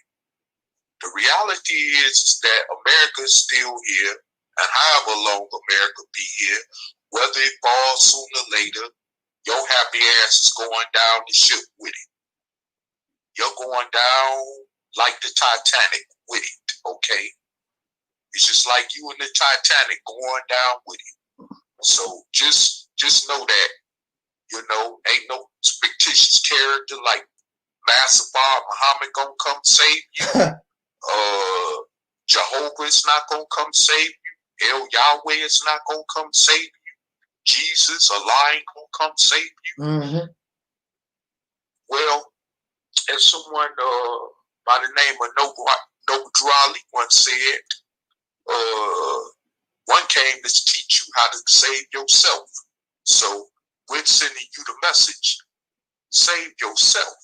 The reality is that America is still here, and however long America be here, whether it falls sooner or later, your happy ass is going down the ship with it. You're going down like the Titanic with it, okay? It's just like you and the Titanic going down with it. So just know that, you know, ain't no fictitious character like Massafar Muhammad gonna come save you. Jehovah is not gonna come save you. El Yahweh is not gonna come save you. Jesus, Allah ain't gonna come save you. Mm-hmm. Well, as someone by the name of Noble Drawley once said, one came to teach you how to save yourself. So we're sending you the message, save yourself.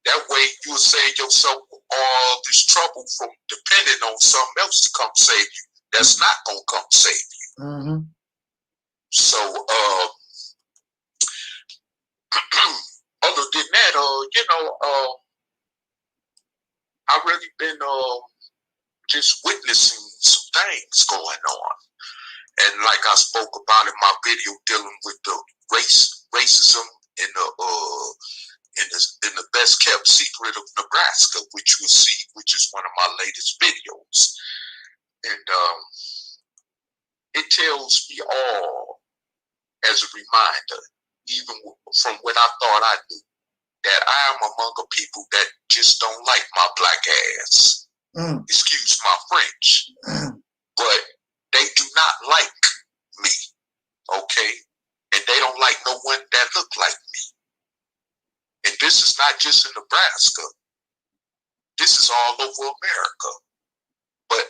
That way you'll save yourself all this trouble from depending on something else to come save you. That's not going to come save you. Mm-hmm. So, other than that, you know, I've really been just witnessing some things going on. And like I spoke about in my video dealing with the racism in the best kept secret of Nebraska, which you'll see, which is one of my latest videos. And it tells me all as a reminder, even from what I thought I knew, that I am among a people that just don't like my black ass. Excuse my French. But they do not like me, okay? And they don't like no one that look like me. And this is not just in Nebraska. This is all over America. But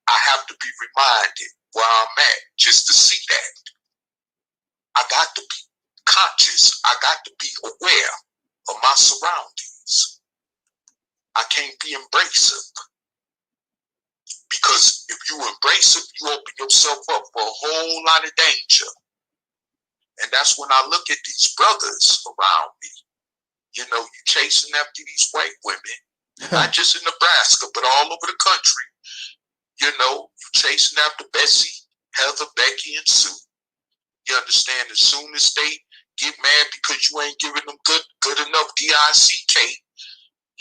I have to be reminded where I'm at just to see that. I got to be conscious. I got to be aware of my surroundings. I can't be abrasive. Because if you embrace it, you open yourself up for a whole lot of danger. And that's when I look at these brothers around me. You know, you chasing after these white women, not just in Nebraska, but all over the country. You know, you chasing after Bessie, Heather, Becky, and Sue. You understand? As soon as they get mad because you ain't giving them good enough DICK,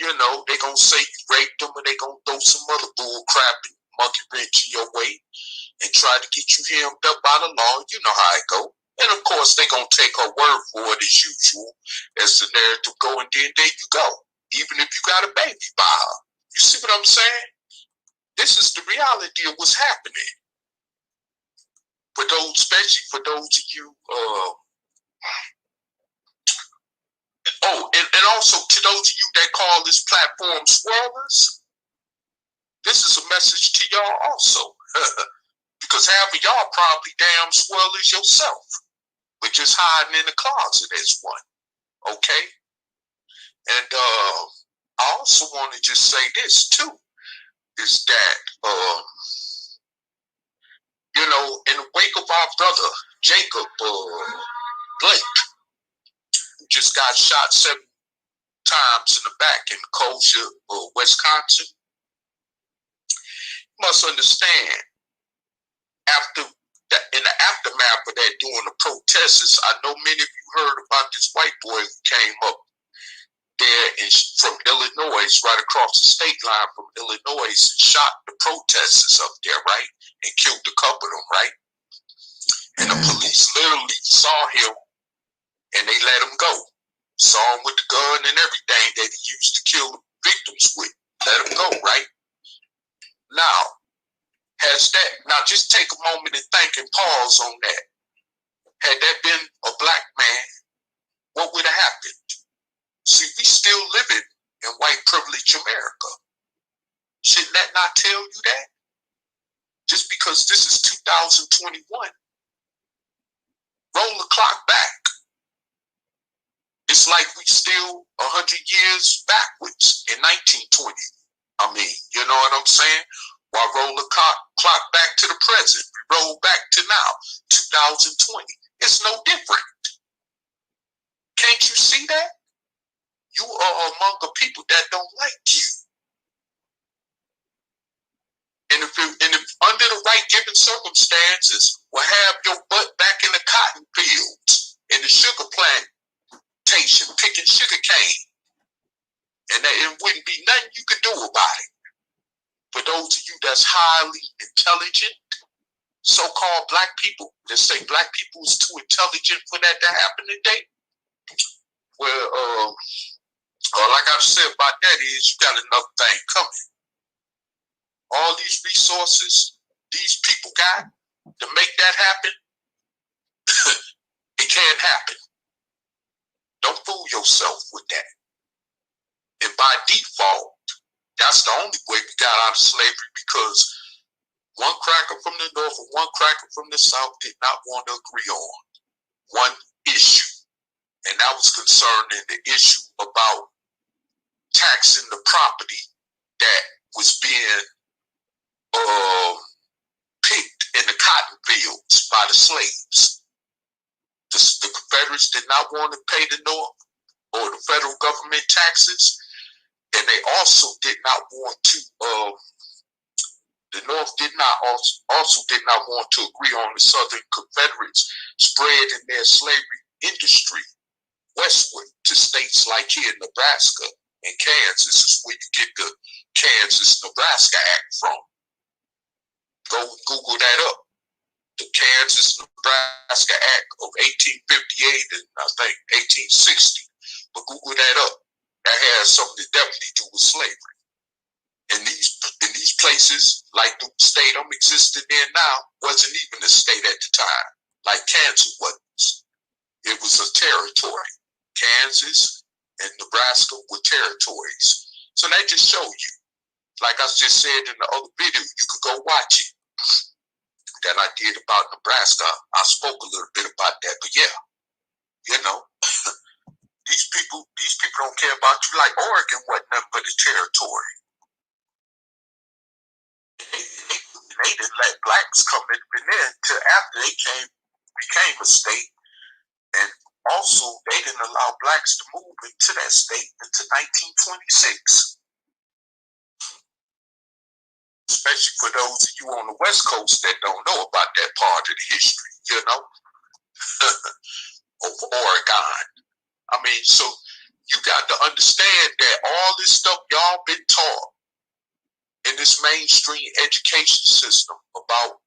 you know, they gonna say you raped them, and they gonna throw some other bull crap and monkey wrench in your way and try to get you hemmed up by the law. You know how it go. And of course, they gonna take her word for it as usual, as the narrative go, and then there you go. Even if you got a baby by her, you see what I'm saying? This is the reality of what's happening. For those, especially for those of you, and also to those of you that call this platform swirlers, this is a message to y'all also. Because half of y'all probably damn swirlers yourself, but just hiding in the closet as one. Okay? And I also want to just say this too, is that you know, in the wake of our brother Jacob Blake, who just got shot 7 times in the back in Kosher, Wisconsin, you must understand, in the aftermath of that, during the protests, I know many of you heard about this white boy who came up there from Illinois, right across the state line from Illinois, and shot the protesters up there, right? And killed a couple of them, right? And the police literally saw him and they let him go. Saw him with the gun and everything that he used to kill the victims with. Let him go, right? Now, just take a moment and think and pause on that. Had that been a black man, what would have happened? See, we still living in white privilege America. Shouldn't that not tell you that? Just because this is 2021, roll the clock back. It's like we still 100 years backwards in 1920. I mean, you know what I'm saying? Why roll the clock back to the present? We roll back to now, 2020. It's no different. Can't you see that? You are among the people that don't like you. And if under the right given circumstances, will have your butt back in the cotton fields, in the sugar plantation, picking sugar cane. And it wouldn't be nothing you could do about it. For those of you that's highly intelligent, so-called black people that say black people is too intelligent for that to happen today, well, all I got to say about that is you got another thing coming. All these resources these people got to make that happen, it can't happen. Don't fool yourself with that. And by default, that's the only way we got out of slavery, because one cracker from the north and one cracker from the south did not want to agree on one issue. And that was concerning the issue about taxing the property that was being picked in the cotton fields by the slaves. The Confederates did not want to pay the North or the federal government taxes, and they also did not want to. The North did not also did not want to agree on the Southern Confederates spreading their slavery industry westward to states like here in Nebraska and Kansas. Is where you get the Kansas-Nebraska Act from. Go Google that up. The Kansas-Nebraska Act of 1858 and I think 1860. But Google that up. That has something to definitely do with slavery. And these places, like the state I'm existing in now, wasn't even a state at the time. Like Kansas was. It was a territory. Kansas and Nebraska were territories. So that just show you. Like I just said in the other video, you could go watch it. That I did about Nebraska. I spoke a little bit about that, but yeah, you know, these people don't care about you like Oregon wasn't nothing but a territory. They didn't let blacks come in there until after they became a state, and also they didn't allow blacks to move into that state until 1926. Especially for those of you on the West Coast that don't know about that part of the history, you know, of Oregon. I mean, so You got to understand that all this stuff y'all been taught in this mainstream education system about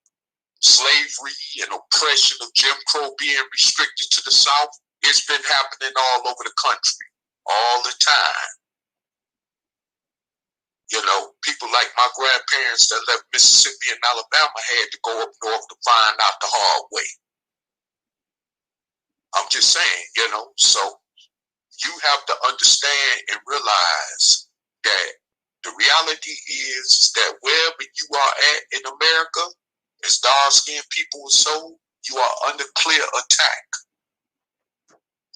slavery and oppression of Jim Crow being restricted to the South, it's been happening all over the country, all the time. You know, people like my grandparents that left Mississippi and Alabama had to go up north to find out the hard way. I'm just saying, you know, so you have to understand and realize that the reality is that wherever you are at in America, as dark-skinned people or so, you are under clear attack.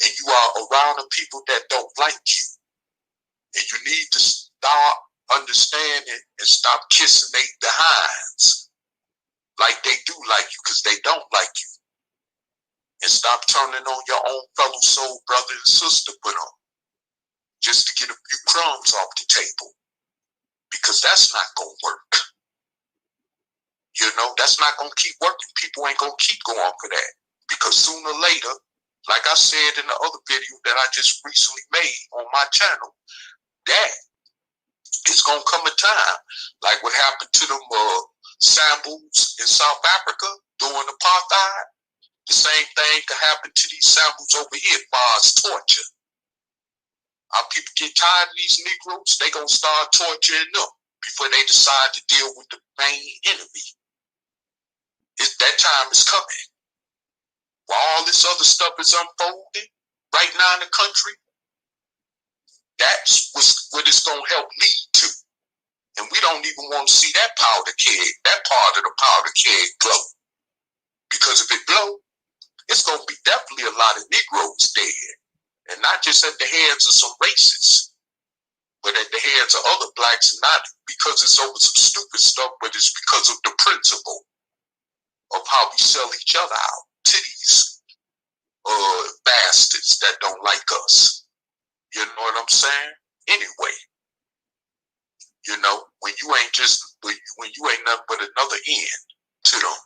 And you are around the people that don't like you. And you need to start understanding and stop kissing their behinds like they do like you, because they don't like you. And stop turning on your own fellow soul brother and sister for them, just to get a few crumbs off the table. Because that's not going to work. You know, that's not going to keep working. People ain't going to keep going for that. Because sooner or later, like I said in the other video that I just recently made on my channel, that it's going to come a time, like what happened to them Sambos in South Africa during apartheid. The same thing could happen to these Sambos over here as far as torture. Our people get tired of these Negroes, they going to start torturing them before they decide to deal with the main enemy. That time is coming. While all this other stuff is unfolding right now in the country, that's what it's going to help lead to. And we don't even want to see that powder keg, that part of the powder keg blow. Because if it blow, it's going to be definitely a lot of Negroes dead. And not just at the hands of some racists, but at the hands of other blacks, and not because it's over some stupid stuff, but it's because of the principle of how we sell each other out to these bastards that don't like us. You know what I'm saying? Anyway, you know, when you ain't nothing but another end to them.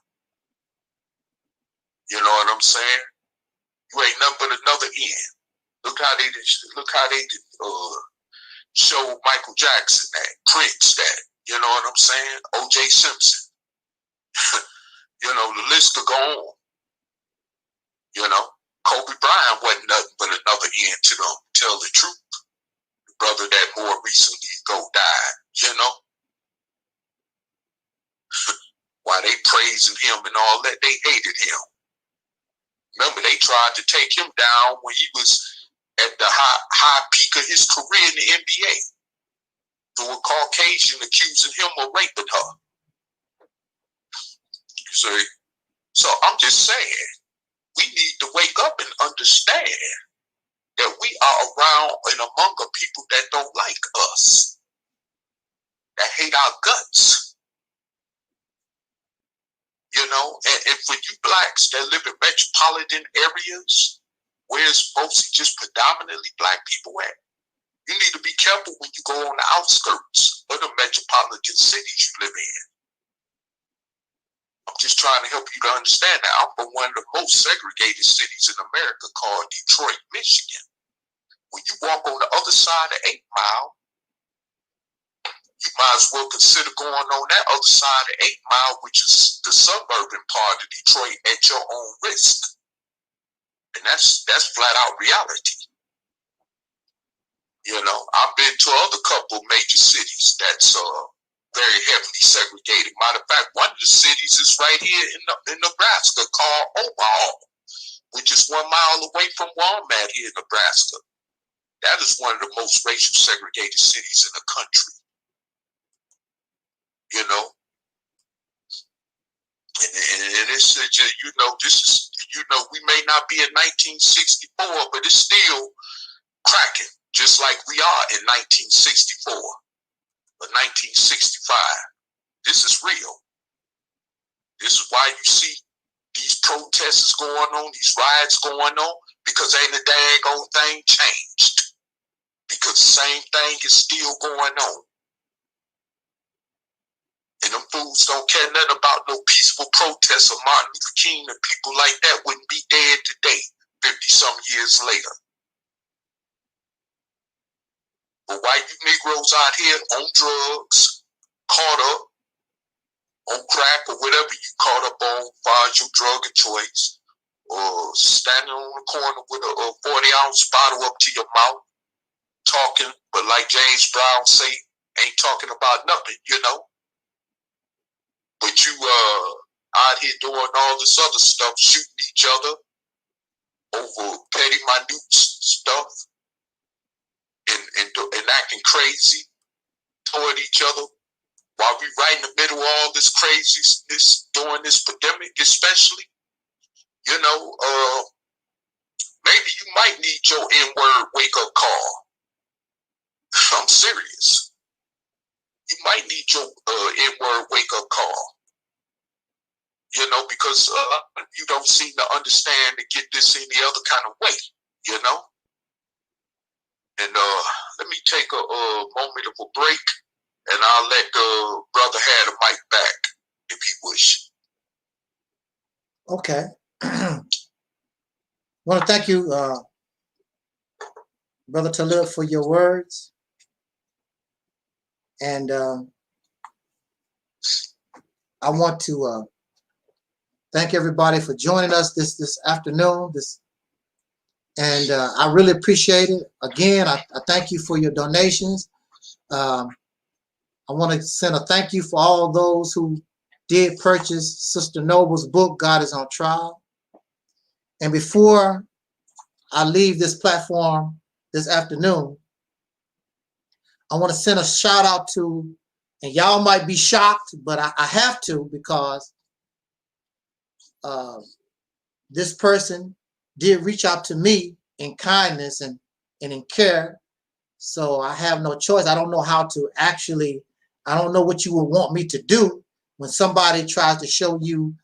You know what I'm saying? You ain't nothing but another end. Look how they show Michael Jackson that, Prince that. You know what I'm saying? O.J. Simpson. You know, the list could go on. You know, Kobe Bryant wasn't nothing but another end to them. Tell the truth. The brother that more recently died. You know, while they praising him and all that, they hated him. Remember, they tried to take him down when he was at the high peak of his career in the NBA. Through a Caucasian accusing him of raping her. You see? So I'm just saying, we need to wake up and understand that we are around and among a people that don't like us, that hate our guts. You know, and for you blacks that live in metropolitan areas where it's mostly just predominantly black people at, you need to be careful when you go on the outskirts of the metropolitan cities you live in. I'm just trying to help you to understand that. I'm from one of the most segregated cities in America called Detroit, Michigan. When you walk on the other side of 8 Mile, you might as well consider going on that other side of 8 Mile, which is the suburban part of Detroit, at your own risk. And that's flat out reality. You know, I've been to other couple of major cities that's very heavily segregated. Matter of fact, one of the cities is right here in Nebraska called Omaha, which is 1 mile away from Walmart here in Nebraska. That is one of the most racial segregated cities in the country. You know, and it's just, you know, this is, you know, we may not be in 1964, but it's still cracking, just like we are in 1964 or 1965. This is real. This is why you see these protests going on, these riots going on, because ain't a daggone thing changed. Because the same thing is still going on. And them fools don't care nothing about no peaceful protests of Martin Luther King, and people like that wouldn't be dead today, 50-some years later. But why you Negroes out here on drugs, caught up on crack or whatever you caught up on, far as your drug of choice, or standing on the corner with a 40-ounce bottle up to your mouth, talking, but like James Brown say, ain't talking about nothing, you know. But you out here doing all this other stuff, shooting each other over petty, minute stuff, and acting crazy toward each other, while we right in the middle of all this craziness during this pandemic, especially. You know, maybe you might need your N-word wake-up call. I'm serious. You might need your N-word wake-up call. You know, because you don't seem to understand and get this any other kind of way, you know? And let me take a moment of a break, and I'll let the brother have the mic back if he wish. Okay. I want to thank you, Brother Taalik, for your words. And I want to thank everybody for joining us this afternoon. And I really appreciate it. Again, I thank you for your donations. I want to send a thank you for all those who did purchase Sister Noble's book, God is on Trial. And before I leave this platform this afternoon, I want to send a shout out to, and y'all might be shocked, but I have to, because this person did reach out to me in kindness and in care. So I have no choice. I don't know how to actually, I don't know what you would want me to do when somebody tries to show you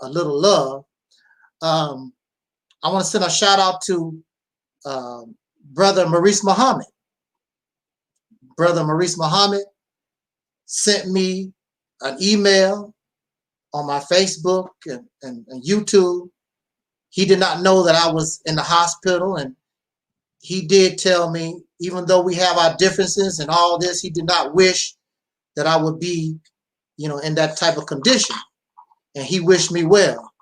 a little love. I want to send a shout out to Brother Maurice Muhammad. Brother Maurice Muhammad sent me an email on my Facebook and YouTube. He did not know that I was in the hospital, and he did tell me, even though we have our differences and all this, he did not wish that I would be, you know, in that type of condition, and he wished me well.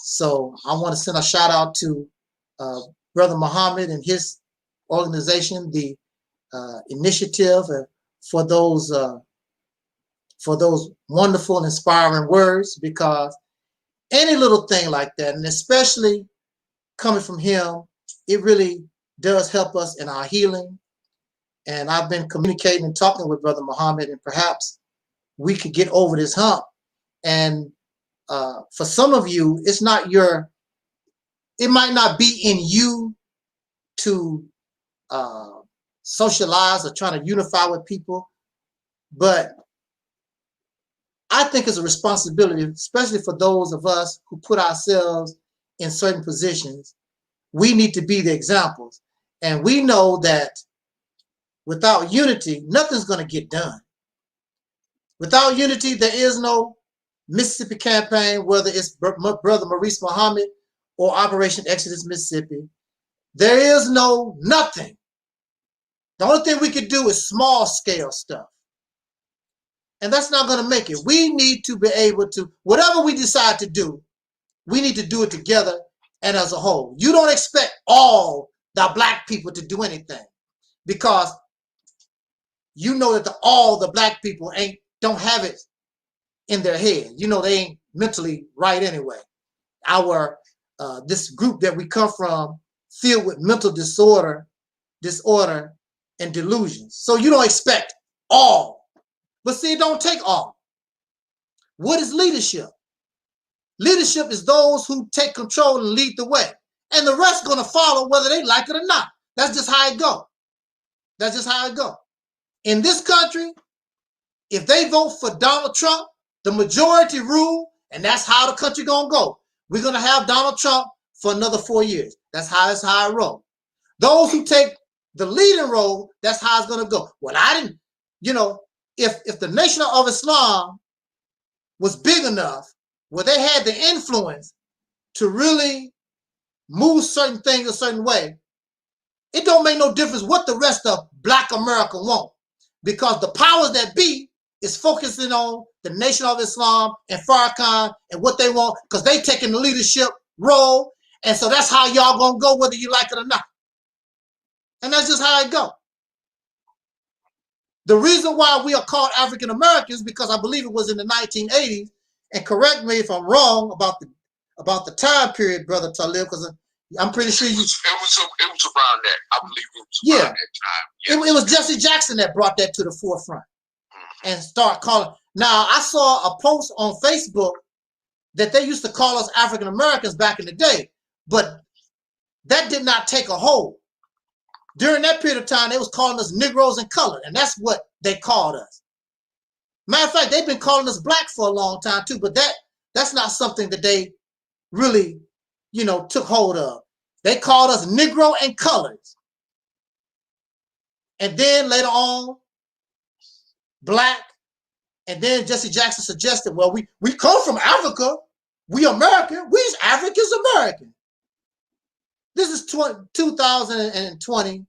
So I want to send a shout out to Brother Muhammad and his organization, the initiative, for those wonderful and inspiring words, because any little thing like that, and especially coming from him, it really does help us in our healing. And I've been communicating and talking with Brother Muhammad, and perhaps we could get over this hump. And for some of you, it's not your, it might not be in you to socialize or trying to unify with people, but I think it's a responsibility, especially for those of us who put ourselves in certain positions. We need to be the examples. And we know that without unity, nothing's going to get done. Without unity, there is no Mississippi campaign, whether it's Brother Maurice Muhammad or Operation Exodus Mississippi. There is no nothing. The only thing we could do is small scale stuff. And that's not going to make it. We need to be able to, whatever we decide to do, we need to do it together and as a whole. You don't expect all the black people to do anything, because you know that all the black people don't have it in their head. You know, they ain't mentally right anyway. Our this group that we come from, filled with mental disorder and delusions. So you don't expect all. But see, it don't take all. What is leadership? Leadership is those who take control and lead the way. And the rest going to follow whether they like it or not. That's just how it go. That's just how it go. In this country, if they vote for Donald Trump, the majority rule, and that's how the country going to go. We're going to have Donald Trump for another 4 years. That's how it rolls. Those who take the leading role, that's how it's going to go. Well, I didn't, you know, if the Nation of Islam was big enough where they had the influence to really move certain things a certain way, it don't make no difference what the rest of Black America want, because the powers that be is focusing on the Nation of Islam and Farrakhan and what they want, because they taking the leadership role, and so that's how y'all gonna go whether you like it or not. And that's just how it go. The reason why we are called African Americans, because I believe it was in the 1980s, and correct me if I'm wrong about the time period, Brother Taalik, because I'm pretty sure you. It was around that. I believe it was around that time. Yes. It was Jesse Jackson that brought that to the forefront and start calling. Now, I saw a post on Facebook that they used to call us African Americans back in the day, but that did not take a hold. During that period of time, they was calling us Negroes in color, and that's what they called us. Matter of fact, they've been calling us black for a long time too, but that's not something that they really, took hold of. They called us Negro and colors. And then later on, black. And then Jesse Jackson suggested, well, we come from Africa. We American. We's Africans American. This is 2020.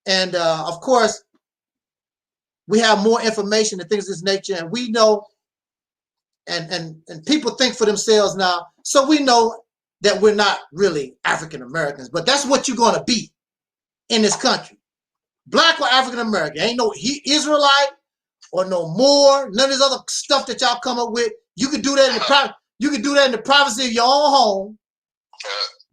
And of course, we have more information and things of this nature. And we know, and people think for themselves now. So we know that we're not really African Americans, but that's what you're going to be in this country. Black or African American. Ain't no Israelite or no more. None of this other stuff that y'all come up with. You can do that in the you can do that in the privacy of your own home.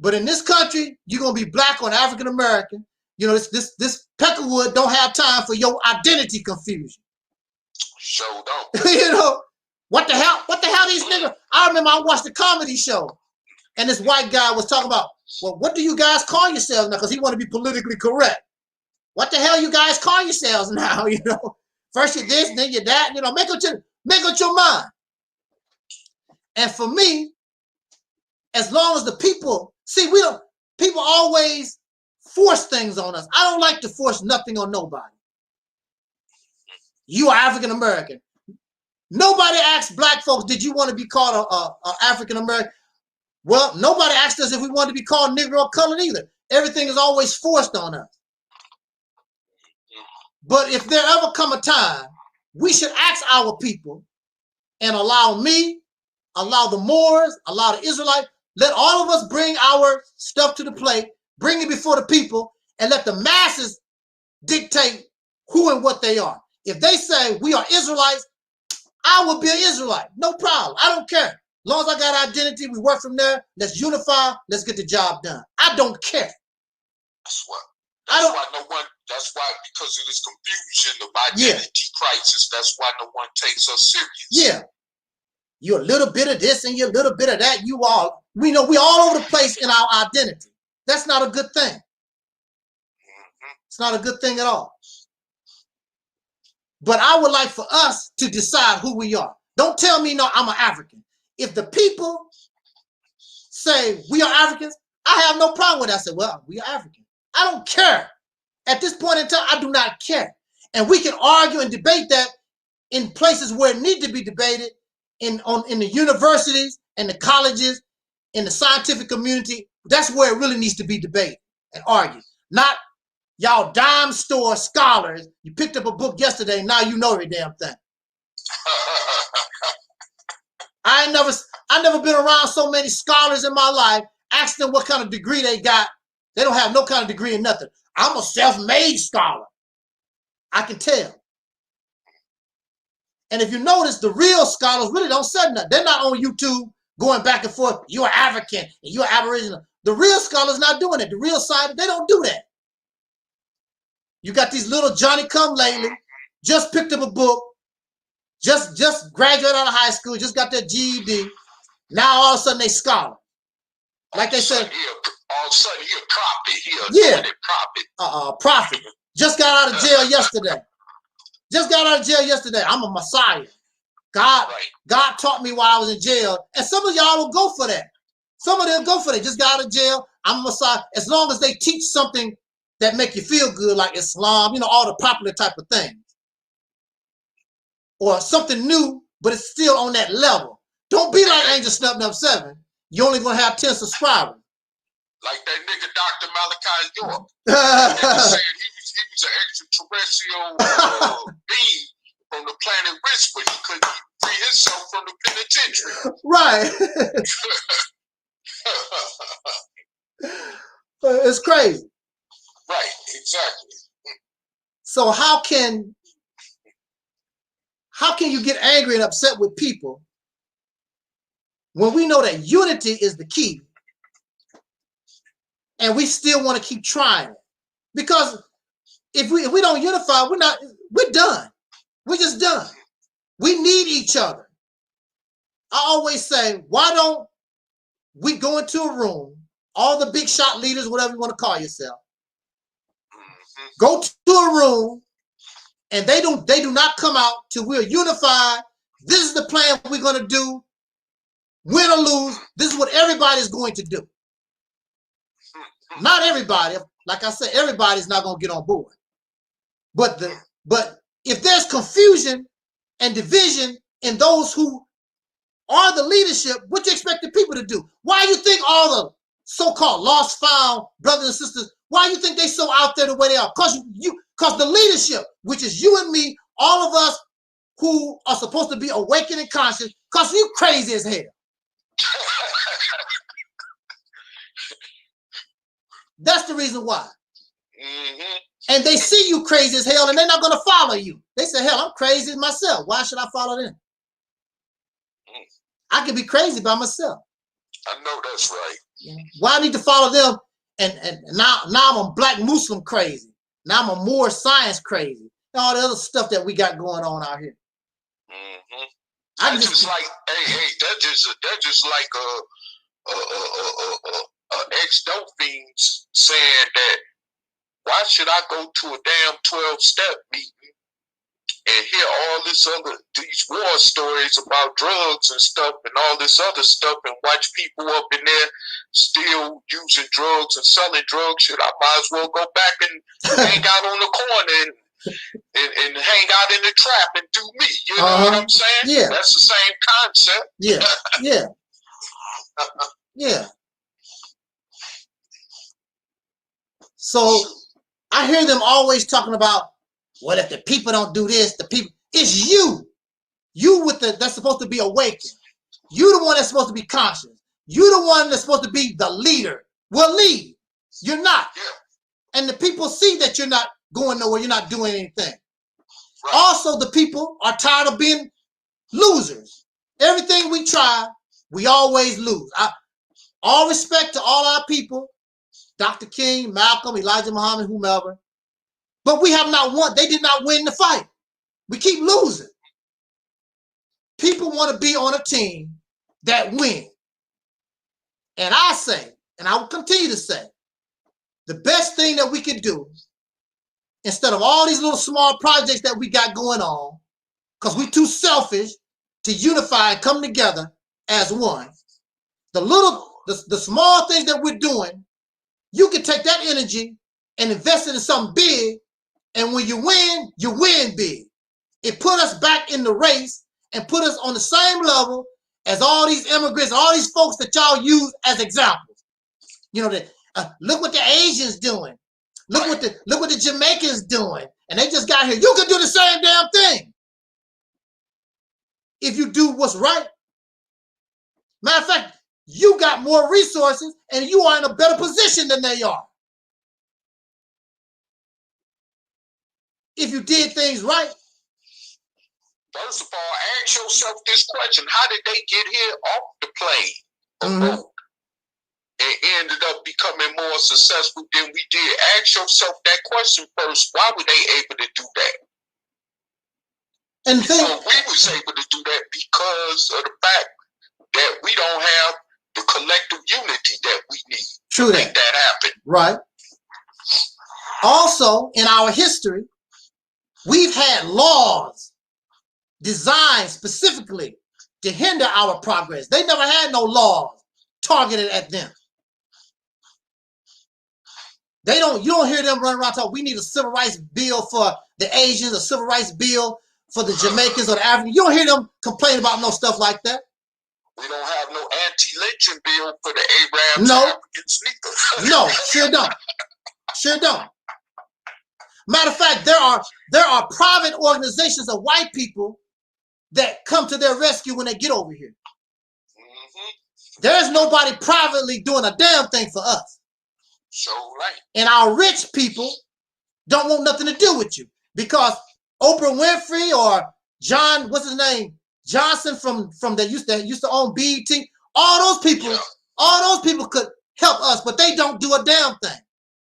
But in this country, you're gonna be black or African American. This Peckerwood don't have time for your identity confusion. Sure don't. What the hell these niggas? I remember I watched a comedy show, and this white guy was talking about, well, what do you guys call yourselves now? Because he want to be politically correct. What the hell you guys call yourselves now? First you're this, then you're that. Make up your mind. And for me, as long as the people see, people always force things on us. I don't like to force nothing on nobody. You are African American. Nobody asked black folks, did you want to be called a African American? Well, nobody asked us if we wanted to be called Negro or colored either. Everything is always forced on us. But if there ever come a time, we should ask our people and allow me, allow the Moors, allow the Israelites, let all of us bring our stuff to the plate, bring it before the people, and let the masses dictate who and what they are. If they say we are Israelites, I will be an Israelite. No problem. I don't care. As long as I got identity, we work from there. Let's unify. Let's get the job done. I don't care. That's why, because of this confusion of identity crisis, that's why no one takes us serious. Yeah. You're a little bit of this and you're a little bit of that. We know we all over the place in our identity. That's not a good thing. It's not a good thing at all. But I would like for us to decide who we are. Don't tell me, no, I'm an African. If the people say we are Africans, I have no problem with that. I say, well, we are African. I don't care. At this point in time, I do not care. And we can argue and debate that in places where it needs to be debated, in the universities and the colleges, in the scientific community. That's where it really needs to be debated and argued. Not y'all dime store scholars. You picked up a book yesterday, now you know every damn thing. I never been around so many scholars in my life. Ask them what kind of degree they got. They don't have no kind of degree in nothing. I'm a self-made scholar. I can tell. And if you notice, the real scholars really don't say nothing. They're not on YouTube going back and forth. You're African and you're Aboriginal. The real scholars not doing it. The real side, they don't do that. You got these little Johnny come lately, just picked up a book, just graduated out of high school, just got their GED. Now all of a sudden they scholar. Like they said, all of a sudden he a prophet. Prophet. Just got out of jail yesterday. I'm a Messiah. God taught me while I was in jail. And some of y'all will go for that. Some of them go for that. Just got out of jail. I'm a Messiah. As long as they teach something that make you feel good, like Islam, all the popular type of things. Or something new, but it's still on that level. Don't be like Angel Snub 7. You're only going to have 10 subscribers. Like that nigga Dr. Malachi York. Nigga saying he was an extraterrestrial being from the planet Risk, but he couldn't free himself from the penitentiary. Right. It's crazy. Right, exactly. So how can you get angry and upset with people when we know that unity is the key and we still want to keep trying it? Because if we don't unify, we're done. We're just done. We need each other. I always say, why don't we go into a room, all the big shot leaders, whatever you want to call yourself, go to a room, and they do not come out till we're unified. This is the plan we're going to do. Win or lose, this is what everybody's going to do. Not everybody. Like I said, everybody's not going to get on board. But if there's confusion and division in those who are the leadership, what do you expect the people to do? Why do you think all the so-called lost found brothers and sisters, why do you think they so out there the way they are? Because the leadership, which is you and me, all of us who are supposed to be awakened and conscious, because you crazy as hell. That's the reason why. And they see you crazy as hell, and they're not going to follow you. They say, hell, I'm crazy myself. Why should I follow them? I can be crazy by myself. I know that's right. Why I need to follow them? And now I'm a black Muslim crazy. Now I'm a more science crazy. And all the other stuff that we got going on out here. That's just like, that's just like ex-dope fiends saying that, why should I go to a damn 12-step meeting and hear all these war stories about drugs and stuff and all this other stuff and watch people up in there still using drugs and selling drugs? Shit, I might as well go back and hang out on the corner and hang out in the trap and do me. You know what I'm saying? Yeah. That's the same concept. Yeah. Yeah. Yeah. So I hear them always talking about, well, if the people don't do this, the people, it's you. You that's supposed to be awakened. You the one that's supposed to be conscious. You the one that's supposed to be the leader. Well, lead. You're not. Yeah. And the people see that you're not going nowhere. You're not doing anything. Right. Also, the people are tired of being losers. Everything we try, we always lose. All respect to all our people, Dr. King, Malcolm, Elijah Muhammad, whomever. But we have not won. They did not win the fight. We keep losing. People want to be on a team that wins. And I say, and I will continue to say, the best thing that we can do, instead of all these little small projects that we got going on, because we're too selfish to unify and come together as one, the small things that we're doing, you can take that energy and invest it in something big, and when you win big. It put us back in the race and put us on the same level as all these immigrants, all these folks that y'all use as examples. You know, look what the Asians doing. Look what the Jamaicans doing. And they just got here. You can do the same damn thing if you do what's right. Matter of fact, you got more resources and you are in a better position than they are. If you did things right. First of all, ask yourself this question. How did they get here off the plane and ended up becoming more successful than we did? Ask yourself that question first. Why were they able to do that? And we was able to do that because of the fact that we don't have the collective unity that we need to make that happen. Right. Also, in our history, we've had laws designed specifically to hinder our progress. They never had no laws targeted at them. You don't hear them running around talking, we need a civil rights bill for the Asians, a civil rights bill for the Jamaicans or the Africans. You don't hear them complain about no stuff like that. We don't have no anti-lynching bill for the Arabs No. and Africans neither. No, sure don't. Sure don't. Matter of fact, there are private organizations of white people that come to their rescue when they get over here. There's nobody privately doing a damn thing for us. So right. And our rich people don't want nothing to do with you because Oprah Winfrey or John, what's his name, Johnson from that used to own BET. All those people could help us, but they don't do a damn thing.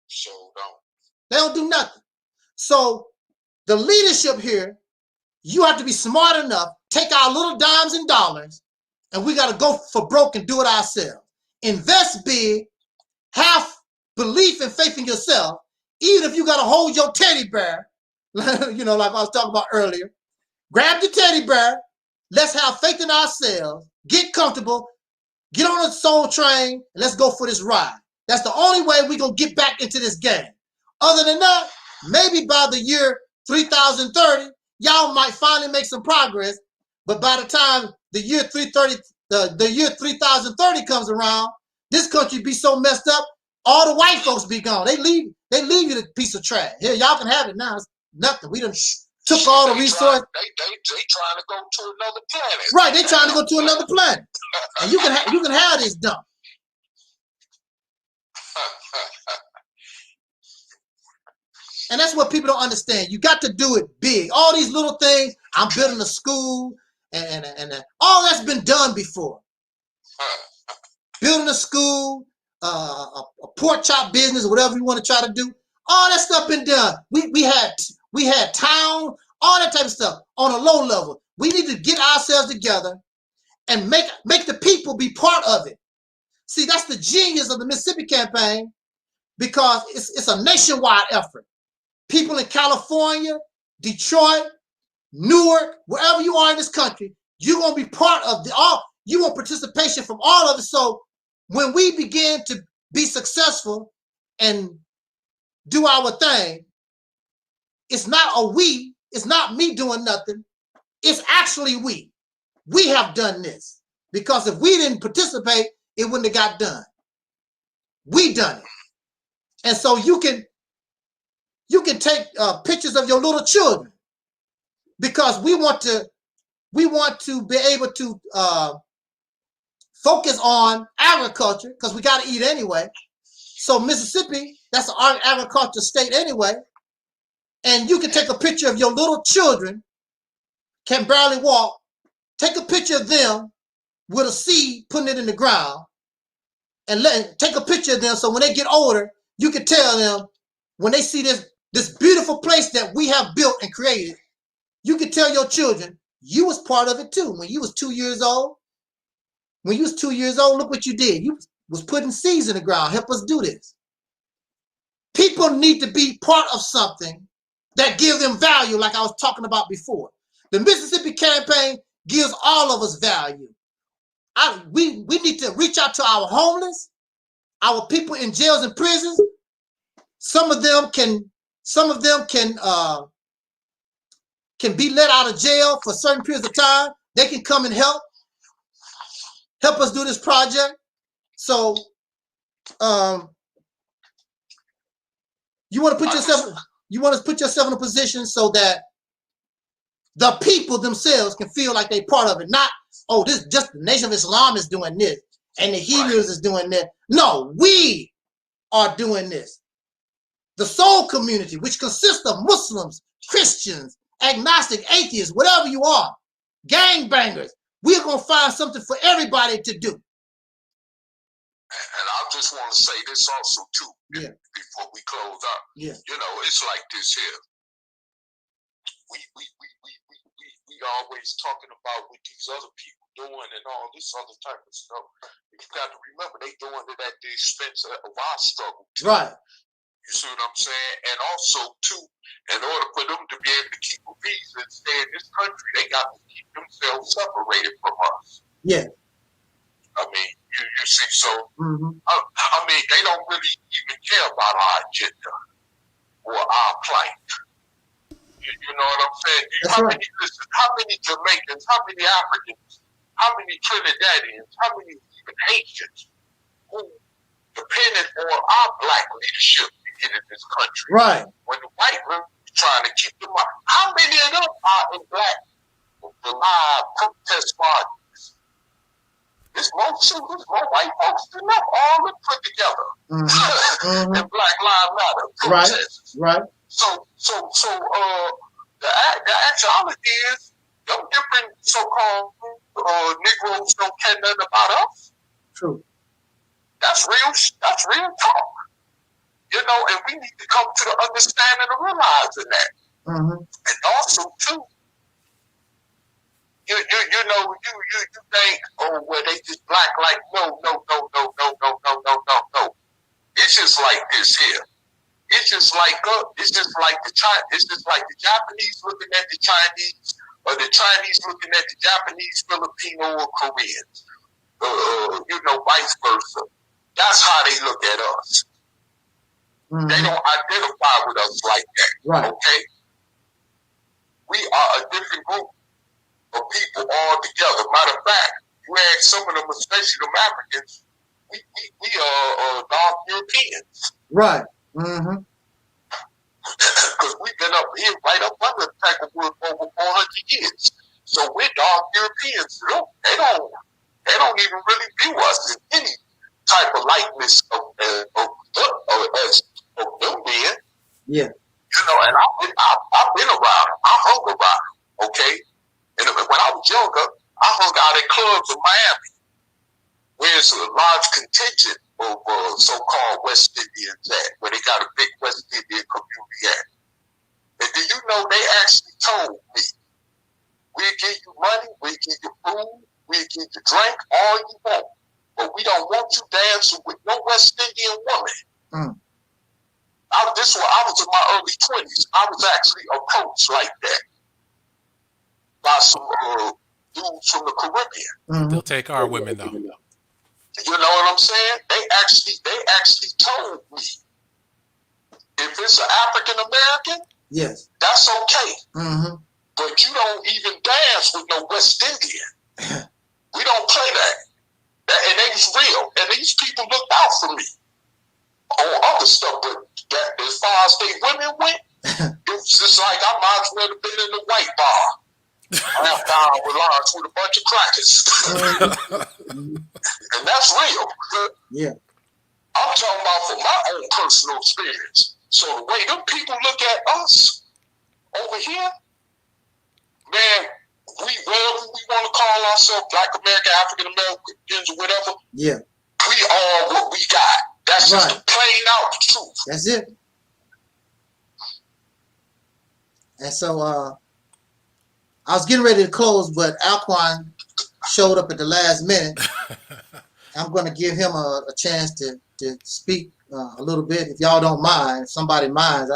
So don't. They don't do nothing. So the leadership here, you have to be smart enough, take our little dimes and dollars, and we got to go for broke and do it ourselves. Invest big, have belief and faith in yourself, even if you got to hold your teddy bear, you know, like I was talking about earlier. Grab your teddy bear, let's have faith in ourselves, get comfortable, get on the soul train, and let's go for this ride. That's the only way we're going to get back into this game. Other than that, maybe by the year 3030, y'all might finally make some progress, but by the time the year 3030 comes around, this country be so messed up, all the white folks be gone. They leave you the piece of trash. Here, y'all can have it now. It's nothing. We done took all the resources. They trying to go to another planet. Right, they trying to go to another planet. And you can have this dump. And that's what people don't understand. You got to do it big. All these little things, I'm building a school, and all that's been done before. Building a school, a pork chop business, whatever you want to try to do, all that stuff been done. We had town, all that type of stuff on a low level. We need to get ourselves together and make the people be part of it. See, that's the genius of the Mississippi campaign, because it's a nationwide effort. People in California, Detroit, Newark, wherever you are in this country, you're gonna be part of you want participation from all of it. So when we begin to be successful and do our thing, it's not it's not me doing nothing. It's actually we. We have done this, because if we didn't participate, it wouldn't have got done. We done it. And so you can take pictures of your little children, because we want to be able to focus on agriculture, because we got to eat anyway. So Mississippi, that's an agriculture state anyway. And you can take a picture of your little children, can barely walk, take a picture of them with a seed, putting it in the ground, and take a picture of them, so when they get older, you can tell them, when they see this beautiful place that we have built and created, you can tell your children, you was part of it too. When you was 2 years old, look what you did. You was putting seeds in the ground. Help us do this. People need to be part of something that gives them value, like I was talking about before. The Mississippi campaign gives all of us value. We need to reach out to our homeless, our people in jails and prisons. Some of them can be let out of jail for certain periods of time. They can come and help us do this project. So you want to put yourself in a position so that the people themselves can feel like they're part of it. Not, oh, this just the Nation of Islam is doing this and the Hebrews is doing that. No, we are doing this. The soul community, which consists of Muslims, Christians, agnostic, atheists, whatever you are, gangbangers, we're going to find something for everybody to do. And I just want to say this also too, before we close up. Yeah. You know, it's like this here. We always talking about what these other people doing and all this other type of stuff. You got to remember, they doing it at the expense of our struggle too. Right. You see what I'm saying? And also too, in order for them to be able to keep a peace and stay in this country, they got to keep themselves separated from us. Yeah. I mean, you see, so I mean, they don't really even care about our agenda or our plight. You know what I'm saying? How many Jamaicans, how many Africans, how how many Trinidadians, how many even Haitians who depended on our black leadership to get in this country. Right. When the white man was trying to keep them out. How many of them are in black July protest marches? It's more white folks than them, all them put together. In Black Lives Matter protests. Right. So the actuality is them different so-called Negroes don't care nothing about us. True. That's real talk. You know, and we need to come to the understanding of realizing that. And also too, you know, you think, oh, well, they just black, like, no. It's just like this here. It's just like the Japanese looking at the Chinese, or the Chinese looking at the Japanese, Filipino, or Koreans. You know, vice versa. That's how they look at us. They don't identify with us like that. Right. Okay? We are a different group of people all together. Matter of fact, you ask some of them, especially them Africans, we are dark Europeans. Right. Because we've been up here right up under the Peckerwood for over 400 years. So we're dark Europeans. They don't even really view us in any type of likeness of them being. Yeah. You know, and I've been around. I hung around. Okay. And when I was younger, I hung out at clubs in Miami, where there's a large contingent of so-called West Indians at, where they got a big West Indian community at. And do you know they actually told me, we'll give you money, we'll give you food, we'll give you drink, all you want, but we don't want you dancing with no West Indian woman. I was in my early 20s. I was actually approached like that by some dudes from the Caribbean. They'll take our women though. You know what I'm saying? They actually told me, if it's an African American, yes, that's okay. But you don't even dance with no West Indian. We don't play that. And they was real. And these people looked out for me on other stuff, but that, as far as they women went, it was just like I might as well have been in the white bar. I'm down with lunch with a bunch of crackers. And that's real. Yeah. I'm talking about from my own personal experience. So the way them people look at us over here, man, whatever we want to call ourselves, Black American, African Americans, or whatever, yeah, we are what we got. That's just the plain out the truth. That's it. And so I was getting ready to close, but Alquan showed up at the last minute. I'm going to give him a chance to speak a little bit, if y'all don't mind. If somebody minds.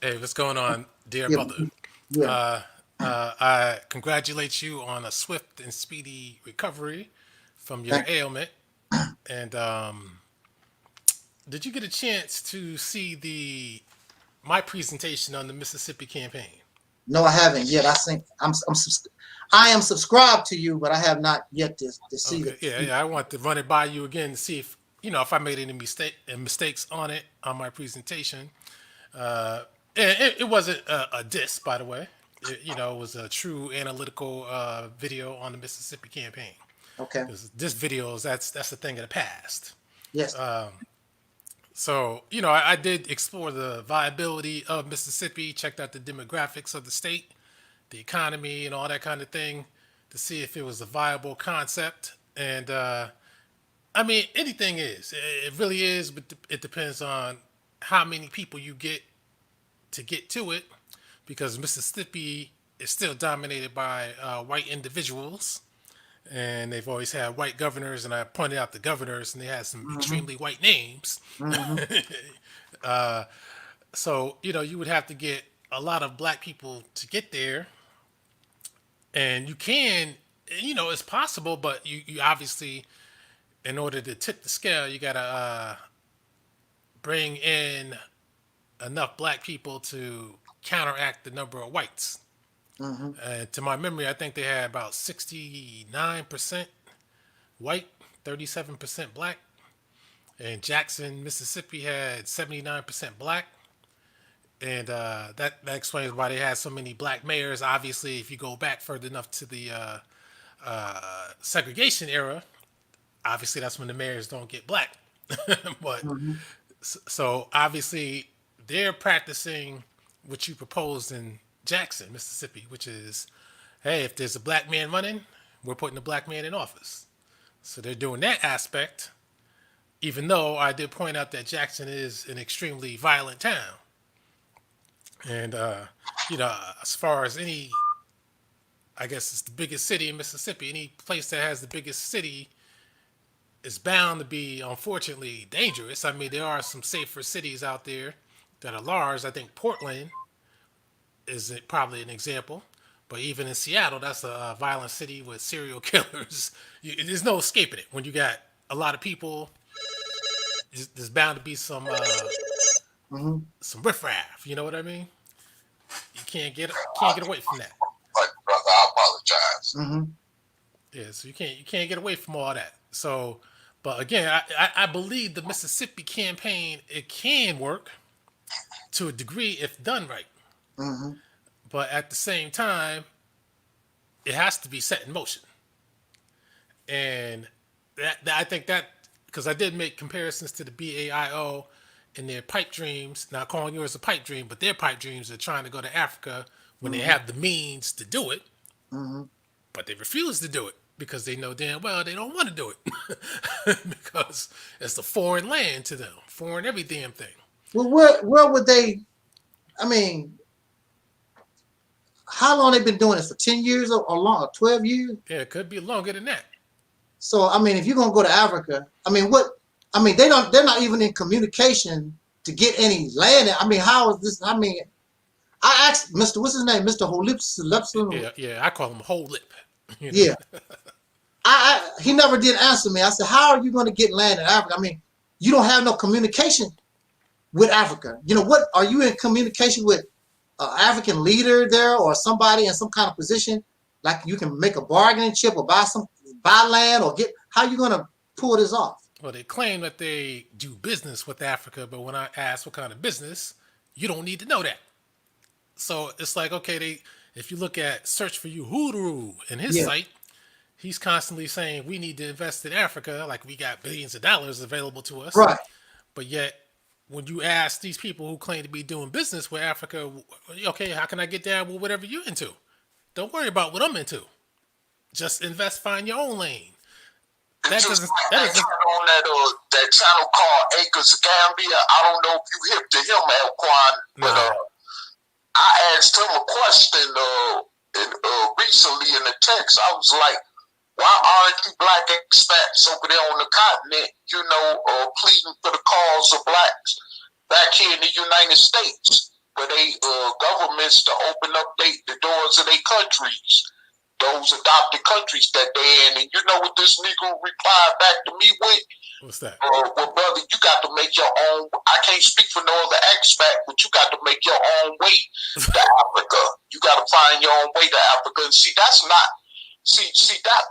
Hey, what's going on, dear brother? Yeah. I congratulate you on a swift and speedy recovery from your ailment. And did you get a chance to see my presentation on the Mississippi campaign? No, I haven't yet. I think I am subscribed to you, but I have not yet to see it. Yeah. I want to run it by you again to see if I made any mistakes on my presentation. And it wasn't a diss, by the way. It was a true analytical video on the Mississippi campaign. Okay. This video that's the thing of the past. Yes. So, I did explore the viability of Mississippi, checked out the demographics of the state, the economy, and all that kind of thing to see if it was a viable concept. And, anything is. It really is, but it depends on how many people you get to it, because Mississippi is still dominated by white individuals. And they've always had white governors, and I pointed out the governors, and they had some extremely white names. So, you would have to get a lot of black people to get there. And you can, it's possible, but you obviously, in order to tip the scale, you got to bring in enough black people to counteract the number of whites. And to my memory, I think they had about 69% white, 37% black. And Jackson, Mississippi had 79% black. And that explains why they had so many black mayors. Obviously, if you go back further enough to the segregation era, obviously that's when the mayors don't get black. But so obviously they're practicing what you proposed in Jackson, Mississippi, which is, hey, if there's a black man running, we're putting a black man in office. So they're doing that aspect, even though I did point out that Jackson is an extremely violent town. And, as far as any, I guess it's the biggest city in Mississippi, any place that has the biggest city is bound to be, unfortunately, dangerous. I mean, there are some safer cities out there that are large. I think Portland is probably an example. But even in Seattle, that's a violent city with serial killers. There's no escaping it. When you got a lot of people, there's bound to be some riffraff. You know what I mean? You can't get away from that. But brother, I apologize. Yeah, so you can't get away from all that. So, but again, I believe the Mississippi campaign, it can work to a degree if done right. But at the same time, it has to be set in motion. And that I think that, because I did make comparisons to the BAIO and their pipe dreams, not calling yours a pipe dream, but their pipe dreams are trying to go to Africa when they have the means to do it, but they refuse to do it because they know damn well they don't want to do it because it's a foreign land to them, foreign every damn thing. Well, where would they, I mean, how long they been doing this? For 10 years or long, 12 years? Yeah, it could be longer than that. So, I mean, if you're going to go to Africa, I mean, they're not even in communication to get any land. I mean, how is this? I mean, I asked Mr. What's his name? Mr. Holipson. Yeah, I call him Whole Lip. You know? Yeah. He never did answer me. I said, how are you going to get land in Africa? I mean, you don't have no communication with Africa. You know, what are you in communication with an African leader there or somebody in some kind of position? Like you can make a bargaining chip or buy land or how are you going to pull this off? Well, they claim that they do business with Africa, but when I ask what kind of business, you don't need to know that. So it's like, okay, if you look at Search for Uhuru in his site, he's constantly saying we need to invest in Africa, like we got billions of dollars available to us. Right. But yet, when you ask these people who claim to be doing business with Africa, okay, how can I get down with whatever you're into? Don't worry about what I'm into. Just invest, find your own lane. That doesn't on that channel called Acres of Gambia. I don't know if you hip to him, Elquan, but I asked him a question recently in the text. I was like, why aren't you black expats over there on the continent, pleading for the cause of blacks back here in the United States, where they governments to open up the doors of their countries, those adopted countries that they're in. And you know what this Negro replied back to me with? What's that? Well, brother, you got to make your own. I can't speak for no other expat, but you got to make your own way to Africa. You got to find your own way to Africa. And see, that's not. See that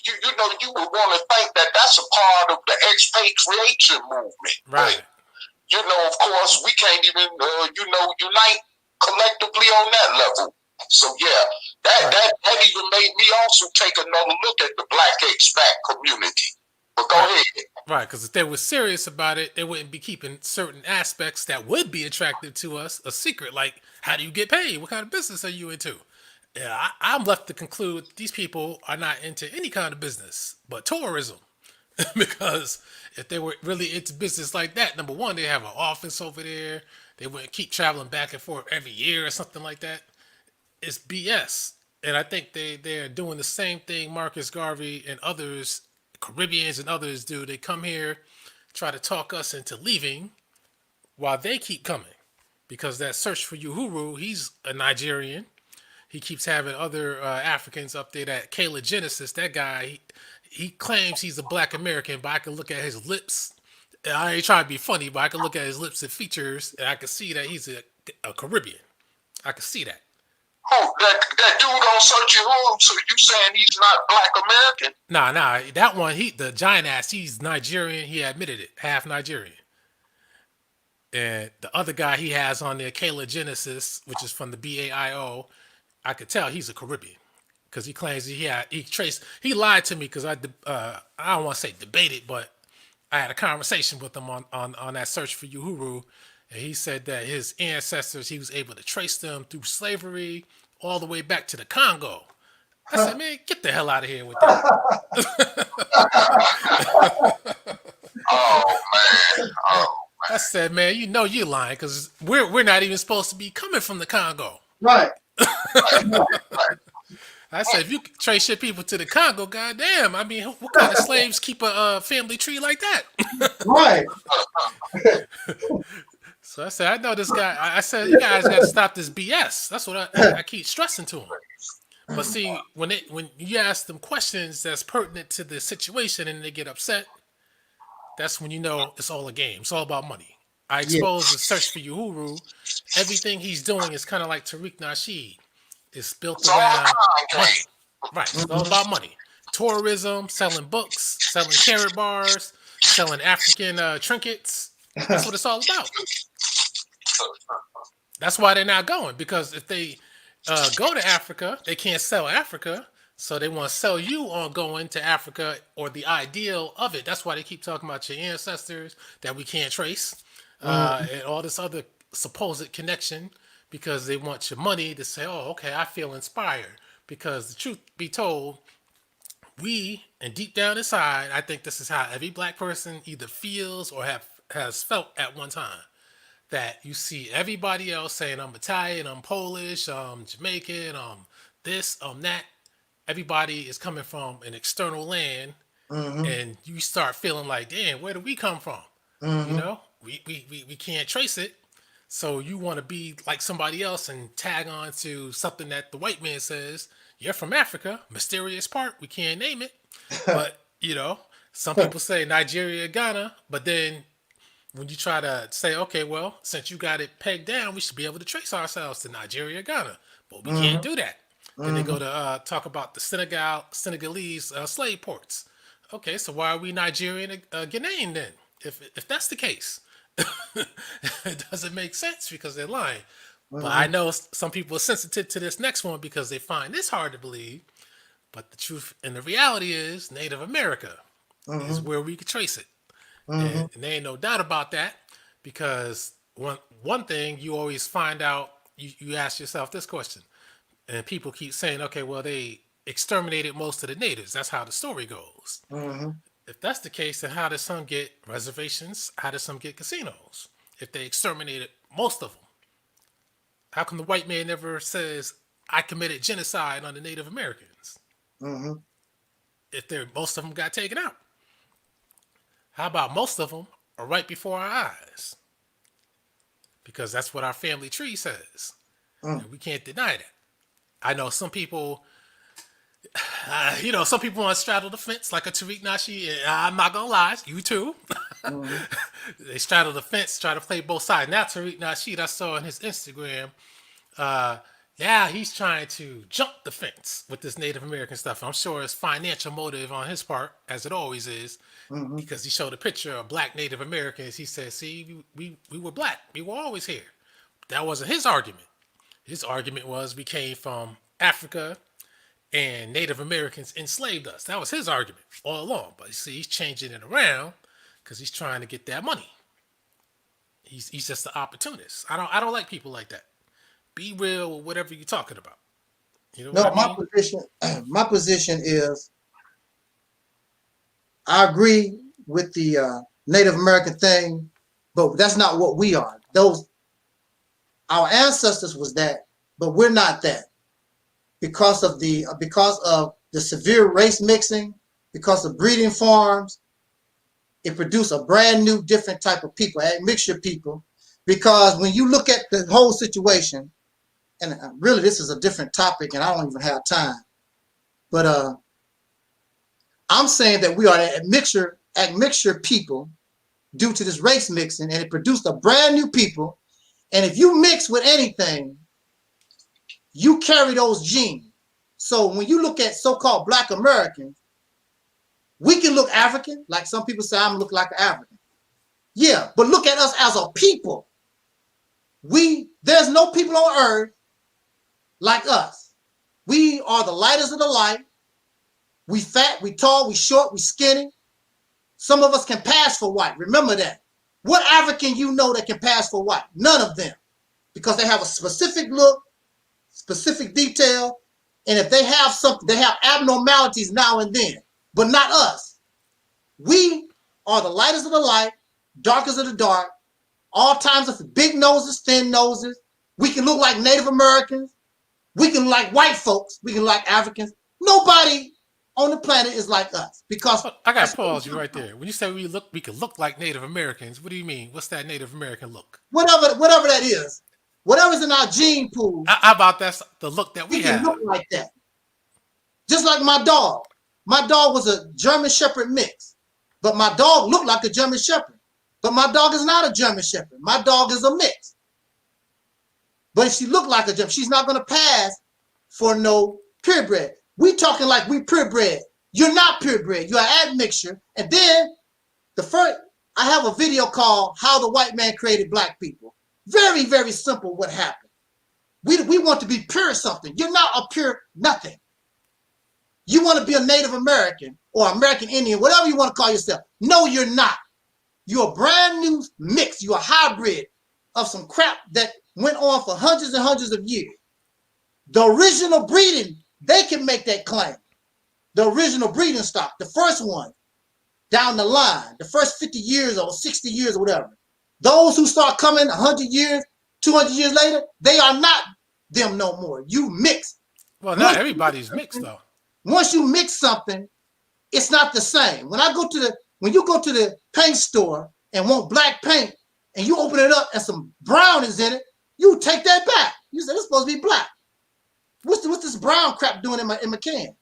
you would want to think that that's a part of the expatriation movement, right? But, of course, we can't even unite collectively on that level. So yeah, that even made me also take another look at the black expat community. But go ahead. Right, because if they were serious about it, they wouldn't be keeping certain aspects that would be attractive to us a secret. Like, how do you get paid? What kind of business are you into? Yeah, I'm left to conclude these people are not into any kind of business but tourism. Because if they were really into business like that, number one, they have an office over there. They wouldn't keep traveling back and forth every year or something like that. It's BS. And I think they're doing the same thing Marcus Garvey and others, Caribbeans and others do. They come here, try to talk us into leaving while they keep coming. Because that Search for Uhuru, he's a Nigerian. He keeps having other Africans up there. That Kayla Genesis, that guy, he claims he's a black American, but I can look at his lips. I ain't trying to be funny, but I can look at his lips and features, and I can see that he's a Caribbean. I can see that. That dude on Search Your Home, so you saying he's not Black American? Nah, that one, the giant ass, he's Nigerian. He admitted it, half Nigerian. And the other guy he has on there, Kayla Genesis, which is from the BAIO, I could tell he's a Caribbean because he claims he lied to me because I don't want to say debated, but I had a conversation with him on that Search for Uhuru, and he said that his ancestors, he was able to trace them through slavery all the way back to the Congo. I said, man, get the hell out of here with that. Oh, man. I said, man, you know you're lying because we're not even supposed to be coming from the Congo. Right. I said, if you trace your people to the Congo, goddamn, I mean, what kind of slaves keep a family tree like that? Right. So I said, I know this guy. I said, you guys got to stop this BS. That's what I keep stressing to him. But see, when you ask them questions that's pertinent to the situation and they get upset, that's when you know it's all a game. It's all about money. I exposed the Search for Uhuru. Everything he's doing is kind of like Tariq Nasheed. It's built around money. Right. It's all about money. Tourism, selling books, selling carrot bars, selling African trinkets. That's what it's all about. That's why they're not going, because if they go to Africa, they can't sell Africa. So they want to sell you on going to Africa or the ideal of it. That's why they keep talking about your ancestors that we can't trace and all this other supposed connection, because they want your money to say, oh, okay, I feel inspired. Because the truth be told, and deep down inside, I think this is how every Black person either feels or has felt at one time. That you see everybody else saying, I'm Italian, I'm Polish, I'm Jamaican, I'm this, I'm that. Everybody is coming from an external land, and you start feeling like, damn, where do we come from? You know, we can't trace it. So you want to be like somebody else and tag on to something that the white man says, you're from Africa, mysterious part, we can't name it. But, you know, some people say Nigeria, Ghana, but then when you try to say, okay, well, since you got it pegged down, we should be able to trace ourselves to Nigeria, Ghana. But we can't do that. Then they go to talk about the Senegalese slave ports. Okay, so why are we Nigerian Ghanaian then? If that's the case, it doesn't make sense because they're lying. But I know some people are sensitive to this next one because they find this hard to believe. But the truth and the reality is Native America is where we could trace it. And there ain't no doubt about that, because one thing you always find out, you ask yourself this question, and people keep saying, okay, well, they exterminated most of the natives. That's how the story goes. If that's the case, then how does some get reservations? How does some get casinos? If they exterminated most of them, how come the white man never says, I committed genocide on the Native Americans? If most of them got taken out. How about most of them are right before our eyes? Because that's what our family tree says. And we can't deny that. I know some people, some people want to straddle the fence like a Tariq Nasheed. I'm not going to lie, you too. They straddle the fence, try to play both sides. Now Tariq Nasheed, I saw on his Instagram, he's trying to jump the fence with this Native American stuff. I'm sure it's financial motive on his part, as it always is, because he showed a picture of Black Native Americans. He said, see, we were Black. We were always here. That wasn't his argument. His argument was we came from Africa and Native Americans enslaved us. That was his argument all along. But you see, he's changing it around because he's trying to get that money. He's just an opportunist. I don't like people like that. Be real with whatever you're talking about. You know what I mean? My position is, I agree with the Native American thing, but that's not what we are. Our ancestors was that, but we're not that, because of the severe race mixing, because of breeding farms. It produced a brand new, different type of people, admixture people. Because when you look at the whole situation, and really this is a different topic, and I don't even have time, but I'm saying that we are admixture people due to this race mixing, and it produced a brand new people. And if you mix with anything, you carry those genes. So when you look at so-called Black Americans, we can look African, like some people say I'm look like an African. Yeah, but look at us as a people. There's no people on earth like us. We are the lightest of the light. We fat, we tall, we short, we skinny. Some of us can pass for white. Remember that. What African you know that can pass for white? None of them. Because they have a specific look, specific detail, and if they have something, they have abnormalities now and then, but not us. We are the lightest of the light, darkest of the dark, all times of big noses, thin noses. We can look like Native Americans. We can look like white folks. We can look like Africans. Nobody on the planet is like us because I gotta pause you right there. When you say we can look like Native Americans, what do you mean? What's that Native American look? Whatever that is, whatever's in our gene pool. How about that's the look that we can have? Look like that. Just like my dog. My dog was a German Shepherd mix, but my dog looked like a German Shepherd. But my dog is not a German Shepherd. My dog is a mix. But if she looked like a German, she's not going to pass for no purebred. We talking like we purebred. You're not purebred. You're an admixture. And then I have a video called How the White Man Created Black People. Very, very simple what happened. We want to be pure something. You're not a pure nothing. You want to be a Native American or American Indian, whatever you want to call yourself. No, you're not. You're a brand new mix. You're a hybrid of some crap that went on for hundreds and hundreds of years. The original breeding, they can make that claim. The original breeding stock, the first one down the line, the first 50 years or 60 years or whatever. Those who start coming 100 years, 200 years later, they are not them no more. You mix. Well, not everybody's mixed though. Once you mix something, it's not the same. When you go to the paint store and want black paint and you open it up and some brown is in it, you take that back. You say it's supposed to be black. What's this brown crap doing in my can?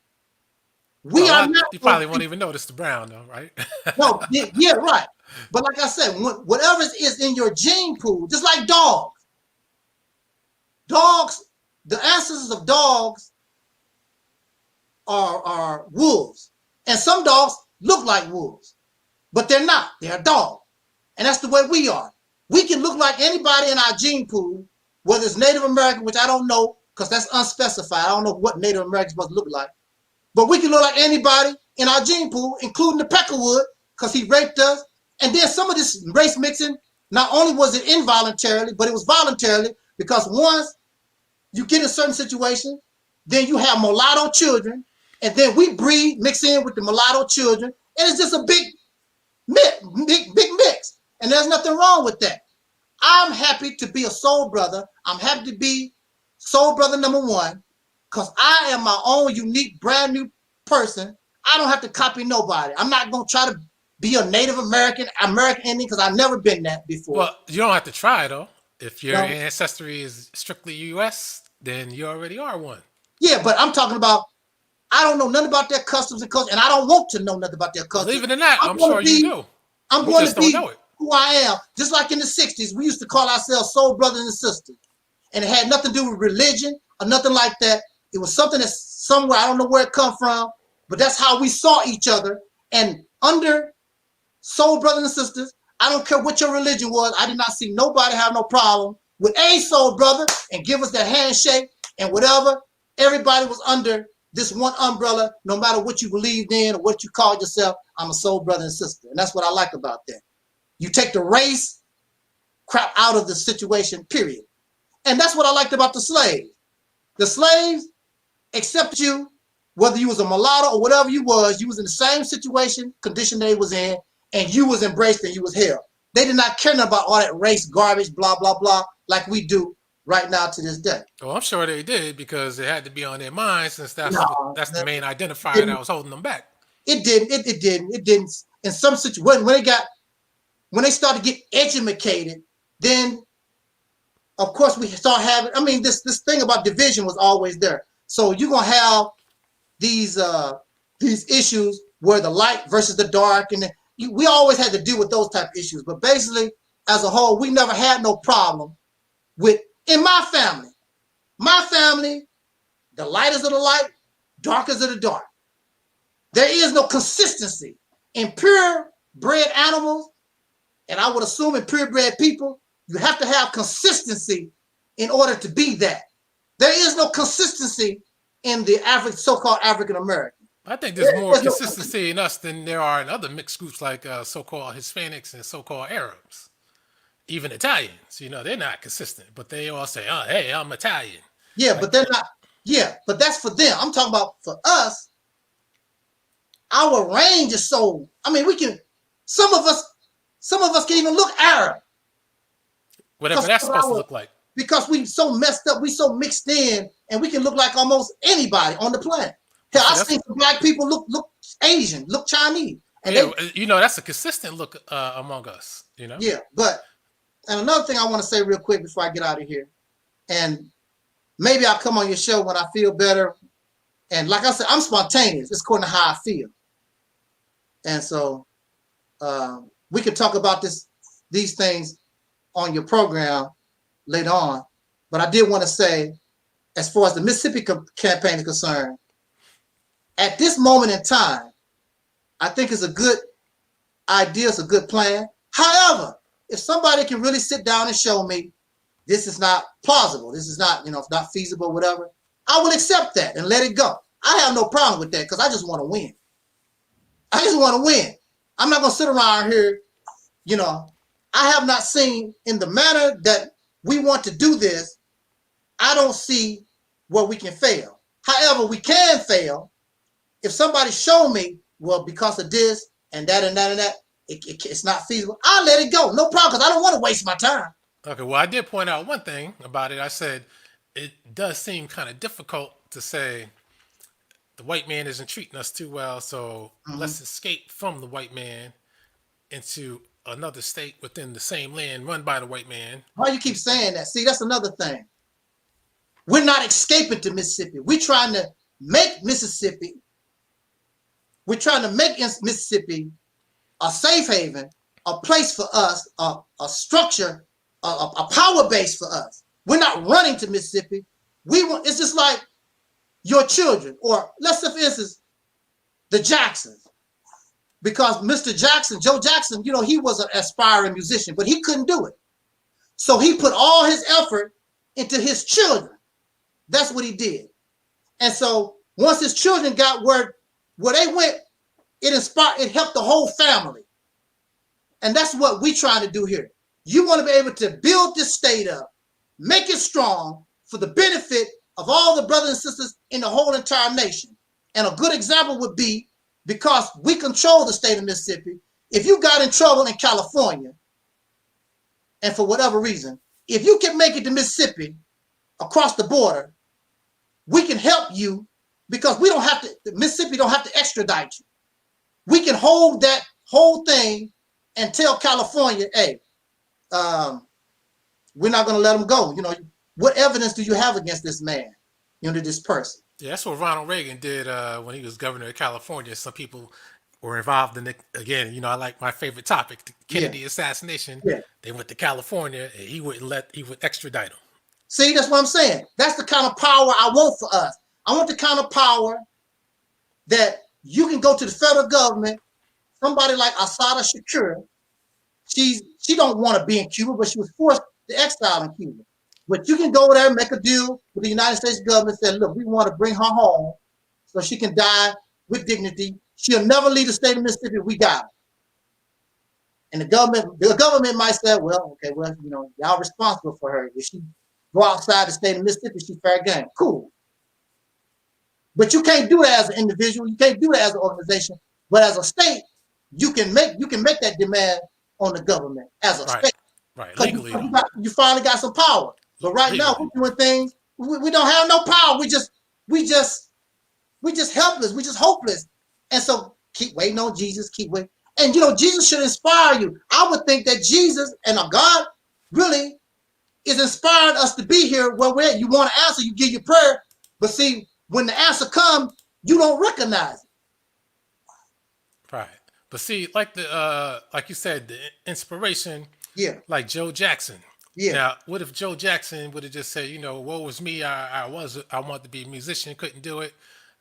We are not. You probably won't even notice the brown though, right? No, yeah, right. But like I said, whatever is in your gene pool, just like dogs. Dogs, the ancestors of dogs are wolves. And some dogs look like wolves, but they're not. They're a dog. And that's the way we are. We can look like anybody in our gene pool, whether it's Native American, which I don't know, because that's unspecified. I don't know what Native Americans supposed to look like. But we can look like anybody in our gene pool, including the Peckerwood, because he raped us. And then some of this race mixing, not only was it involuntarily, but it was voluntarily, because once you get in certain situations, then you have mulatto children, and then we breed, mix in with the mulatto children, and it's just a big mix. And there's nothing wrong with that. I'm happy to be a soul brother. I'm happy to be soul brother number one, because I am my own unique, brand new person. I don't have to copy nobody. I'm not going to try to be a Native American Indian, because I've never been that before. Well, you don't have to try, though. If your ancestry is strictly U.S., then you already are one. Yeah, but I'm talking about, I don't know nothing about their customs and culture, and I don't want to know nothing about their customs. Believe it or not, I'm sure you do. I'm going to be who I am. Just like in the 60s, we used to call ourselves soul brothers and sisters. And it had nothing to do with religion or nothing like that. It was something that's somewhere, I don't know where it come from, but that's how we saw each other. And under soul brothers and sisters, I don't care what your religion was, I did not see nobody have no problem with a soul brother and give us that handshake and whatever. Everybody was under this one umbrella, no matter what you believed in or what you called yourself. I'm a soul brother and sister. And that's what I like about that. You take the race crap out of the situation, period. And that's what I liked about the slaves. The slaves accept you, whether you was a mulatto or whatever you was in the same situation, condition they was in, and you was embraced and you was held. They did not care about all that race garbage, blah, blah, blah, like we do right now to this day. Well, I'm sure they did, because it had to be on their mind, since that's the main identifier that was holding them back. It didn't. In some situations, when they started to get educated, then of course we start having, I mean, this thing about division was always there. So you're gonna have these issues where the light versus the dark, and we always had to deal with those type of issues. But basically, as a whole, we never had no problem with, in my family, My family, the light is of the light, dark is of the dark. There is no consistency in purebred animals, and I would assume in purebred people, you have to have consistency in order to be that. There is no consistency in the so-called African American. I think there's more consistency in us than there are in other mixed groups like so-called Hispanics and so-called Arabs. Even Italians, they're not consistent, but they all say, "Oh, hey, I'm Italian." Yeah, but they're not. Yeah, but that's for them. I'm talking about for us. Our range is so. I mean, we can. Some of us can even look Arab. Whatever that's supposed to look like. Because we so messed up, we so mixed in, and we can look like almost anybody on the planet. Hell, I've seen some black people look Asian, look Chinese. And that's a consistent look among us, Yeah, and another thing I want to say real quick before I get out of here, and maybe I'll come on your show when I feel better. And like I said, I'm spontaneous. It's according to how I feel. And so we could talk about these things on your program later on. But I did want to say, as far as the Mississippi campaign is concerned, at this moment in time, I think it's a good idea. It's a good plan. However, if somebody can really sit down and show me this is not plausible, this is not, it's not feasible, whatever, I will accept that and let it go. I have no problem with that because I just want to win. I just want to win. I'm not going to sit around here, I have not seen in the manner that we want to do this, I don't see where we can fail. However, we can fail if somebody show me, well, because of this and that and that and that, it's not feasible. I'll let it go. No problem, because I don't want to waste my time. Okay, well, I did point out one thing about it. I said it does seem kind of difficult to say the white man isn't treating us too well, so let's escape from the white man into another state within the same land run by the white man. Why you keep saying that? See, that's another thing. We're not escaping to Mississippi. We're trying to make Mississippi a safe haven, a place for us, a structure, a power base for us. We're not running to Mississippi. It's just like your children, or let's say, for instance, the Jacksons. Because Mr. Jackson, Joe Jackson, he was an aspiring musician, but he couldn't do it. So he put all his effort into his children. That's what he did. And so once his children got where they went, it helped the whole family. And that's what we're trying to do here. You want to be able to build this state up, make it strong for the benefit of all the brothers and sisters in the whole entire nation. And a good example would be, because we control the state of Mississippi, if you got in trouble in California, and for whatever reason, if you can make it to Mississippi across the border, we can help you because Mississippi don't have to extradite you. We can hold that whole thing and tell California, hey, we're not going to let them go. What evidence do you have against this man, this person? Yeah, that's what Ronald Reagan did when he was governor of California. Some people were involved in it. Again, I like my favorite topic, the Kennedy assassination. Yeah. They went to California and he would extradite them. See, that's what I'm saying. That's the kind of power I want for us. I want the kind of power that you can go to the federal government, somebody like Assata Shakur. She don't want to be in Cuba, but she was forced to exile in Cuba. But you can go there and make a deal with the United States government and say, look, we want to bring her home so she can die with dignity. She'll never leave the state of Mississippi. We got her. And the government might say, well, okay, y'all responsible for her. If she go outside the state of Mississippi, she's fair game. Cool. But you can't do that as an individual. You can't do that as an organization. But as a state, you can make that demand on the government as a state. Right. Legally. You finally got some power. But right now we're doing things. We don't have no power. We just helpless. We just hopeless. And so keep waiting on Jesus. Keep waiting. And Jesus should inspire you. I would think that Jesus and God really is inspiring us to be here where we're at. You want to answer, you give your prayer. But see, when the answer comes, you don't recognize it. Right. But see, like you said, the inspiration, yeah, like Joe Jackson, Yeah. Now, what if Joe Jackson would have just said, you know, woe was me. I wanted to be a musician, couldn't do it.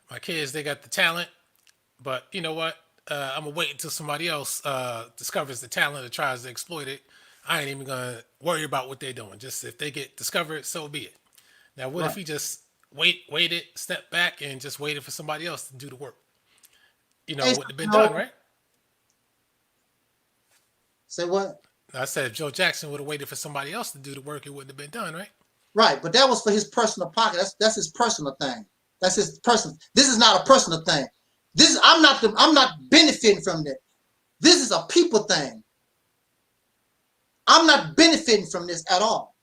My kids, they got the talent, but you know what? I'm gonna wait until somebody else discovers the talent or tries to exploit it. I ain't even gonna worry about what they're doing. Just if they get discovered, so be it. Now, what if Right. he just waited, stepped back, and just waited for somebody else to do the work? You know, Hey, it wouldn't have been done, right? say what? I said if Joe Jackson would have waited for somebody else to do the work, it wouldn't have been done, right? Right, but that was for his personal pocket. That's his personal thing. That's his personal. This is not a personal thing. This I'm not benefiting from that. This is a people thing. I'm not benefiting from this at all.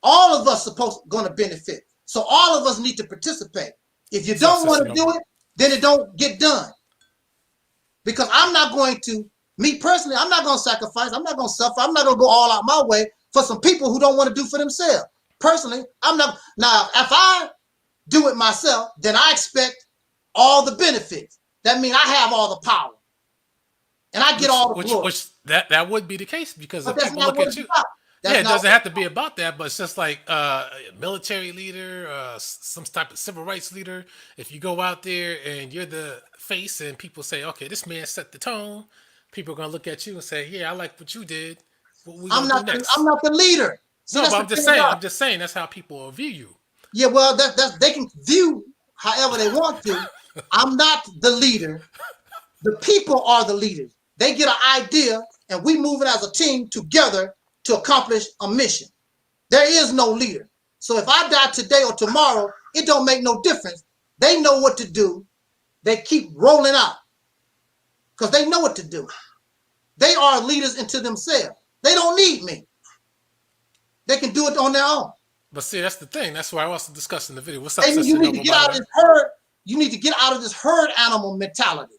All of us going to benefit. So all of us need to participate. If you don't want to do it, then it don't get done. Because I'm not going to, me personally, I'm not going to sacrifice. I'm not going to suffer. I'm not going to go all out my way for some people who don't want to do for themselves. Personally, I'm not. Now, if I do it myself, then I expect all the benefits. That means I have all the power. And I get all the glory. Which that would be the case because if people look at you. Yeah, it doesn't have to be about that, but it's just like a military leader, some type of civil rights leader. If you go out there and you're the face and people say, okay, this man set the tone, people are going to look at you and say, yeah, I like what you did. What we I'm gonna do next? I'm not the leader. See, no, but I'm just saying that's how people will view you. Yeah, well, they can view however they want to. I'm not the leader. The people are the leaders. They get an idea and we move it as a team together to accomplish a mission. There is no leader. So if I die today or tomorrow, it don't make no difference. They know what to do. They keep rolling out because they know what to do. They are leaders into themselves. They don't need me. They can do it on their own. But see, that's the thing. That's why I also discussed in the video. What's up, And you need to get out of this herd. You need to get out of this herd animal mentality.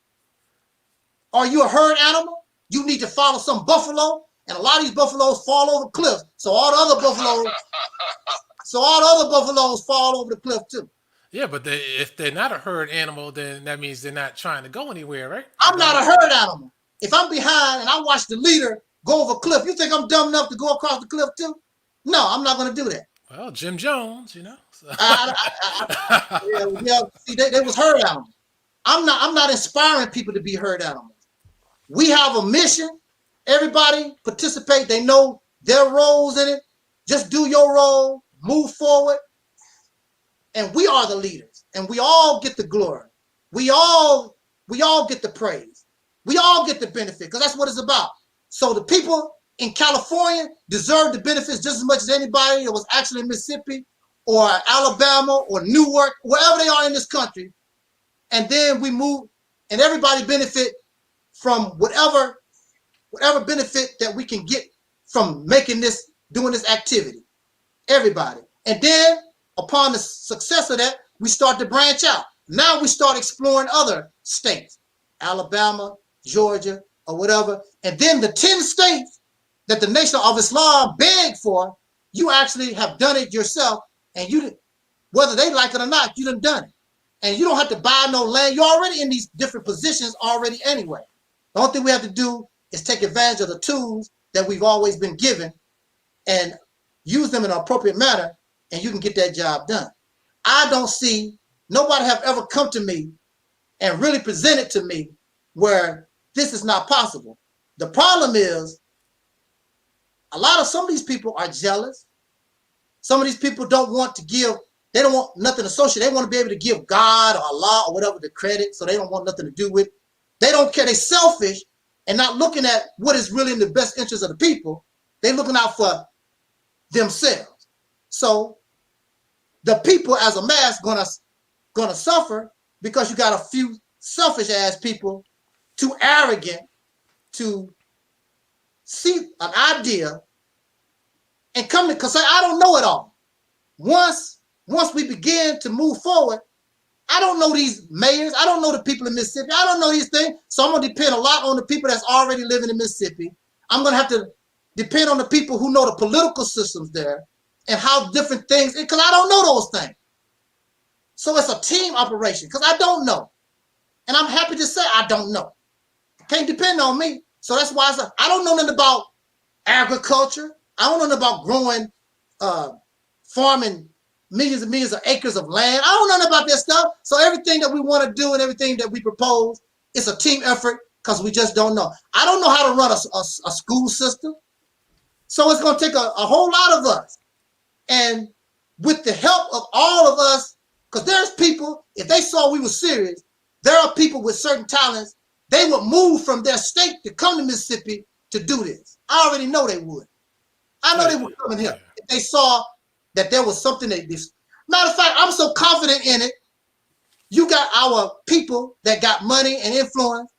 Are you a herd animal? You need to follow some buffalo. And a lot of these buffaloes fall over cliffs. So all the other buffaloes fall over the cliff too. Yeah, but if they're not a herd animal, then that means they're not trying to go anywhere, right? I'm not a herd animal. If I'm behind and I watch the leader go over a cliff, you think I'm dumb enough to go across the cliff too? No, I'm not going to do that. Well, Jim Jones, you know. So. See, they was herd animals. I'm not inspiring people to be herd animals. We have a mission. Everybody participate. They know their roles in it. Just do your role, move forward. And we are the leaders. And we all get the glory. We all get the praise. We all get the benefit because that's what it's about. So the people in California deserve the benefits just as much as anybody that was actually in Mississippi or Alabama or Newark, wherever they are in this country. And then we move and everybody benefit from whatever benefit that we can get from doing this activity. Everybody. And then upon the success of that, we start to branch out. Now we start exploring other states, Alabama, Georgia, or whatever. And then the 10 states that the Nation of Islam begged for, you actually have done it yourself. And whether they like it or not, you done it. And you don't have to buy no land. You're already in these different positions already anyway. The only thing we have to do is take advantage of the tools that we've always been given and use them in an appropriate manner, and you can get that job done. I don't see, nobody have ever come to me and really presented to me where this is not possible. The problem is some of these people are jealous. Some of these people don't want to give, they don't want nothing associated. They want to be able to give God or Allah or whatever the credit, so they don't want nothing to do with. They don't care. They're selfish and not looking at what is really in the best interest of the people. They're looking out for themselves. So the people as a mass gonna suffer because you got a few selfish ass people too arrogant to see an idea and come to say, I don't know it all. Once we begin to move forward, I don't know these mayors. I don't know the people in Mississippi. I don't know these things. So I'm going to depend a lot on the people that's already living in Mississippi. I'm going to have to depend on the people who know the political systems there and how different things, because I don't know those things. So it's a team operation because I don't know. And I'm happy to say I don't know. Can't depend on me. So that's why I don't know nothing about agriculture. I don't know nothing about growing farming millions and millions of acres of land. I don't know nothing about that stuff. So everything that we want to do and everything that we propose, it's a team effort because we just don't know. I don't know how to run a school system. So it's going to take a whole lot of us. And with the help of all of us, because there's people, if they saw we were serious, there are people with certain talents, they would move from their state to come to Mississippi to do this. I already know they would. I know they would come in here if they saw that there was something they did. Matter of fact, I'm so confident in it. You got our people that got money and influence.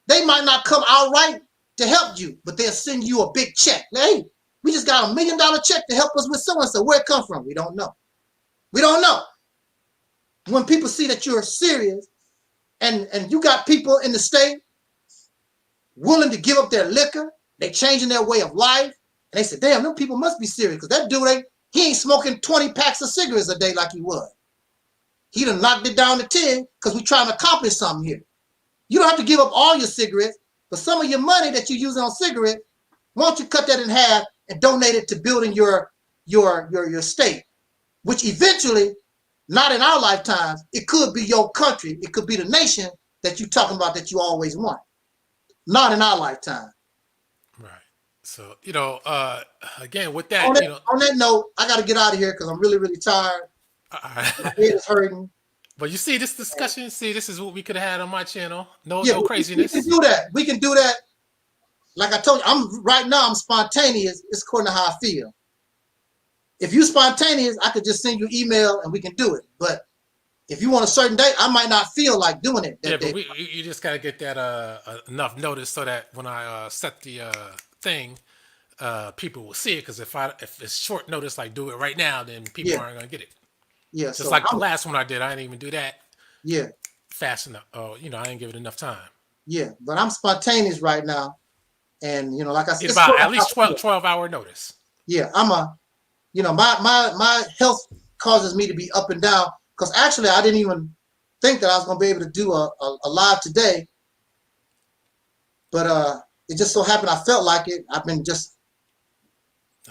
They might not come outright to help you, but they'll send you a big check. Hey, we just got $1 million check to help us with so-and-so. Where it come from? We don't know. We don't know. When people see that you're serious and you got people in the state willing to give up their liquor, they changing their way of life, and they say, damn, them people must be serious because that dude, he ain't smoking 20 packs of cigarettes a day like he was. He done knocked it down to 10 because we're trying to accomplish something here. You don't have to give up all your cigarettes, but some of your money that you're using on cigarettes, why don't you cut that in half and donate it to building your state, which eventually, not in our lifetimes, it could be your country, it could be the nation that you're talking about that you always want. Not in our lifetime. Right. So, again, with that, on that note, I got to get out of here because I'm really, really tired. My head is hurting. But you see, this discussion, this is what we could have had on my channel. No craziness. We can do that. We can do that. Like I told you, right now I'm spontaneous. It's according to how I feel. If you're spontaneous, I could just send you email and we can do it. But if you want a certain date, I might not feel like doing it that day. But you just got to get that enough notice so that when I set the thing, people will see it. Because if it's short notice, like do it right now, then people aren't going to get it. Yeah. Just so like the last one I did, I didn't even do that. Yeah. Fast enough. Oh, I didn't give it enough time. Yeah, but I'm spontaneous right now. And, like I said, it's about at least 12-hour notice. Yeah, my health causes me to be up and down because actually I didn't even think that I was going to be able to do a live today. But it just so happened I felt like it.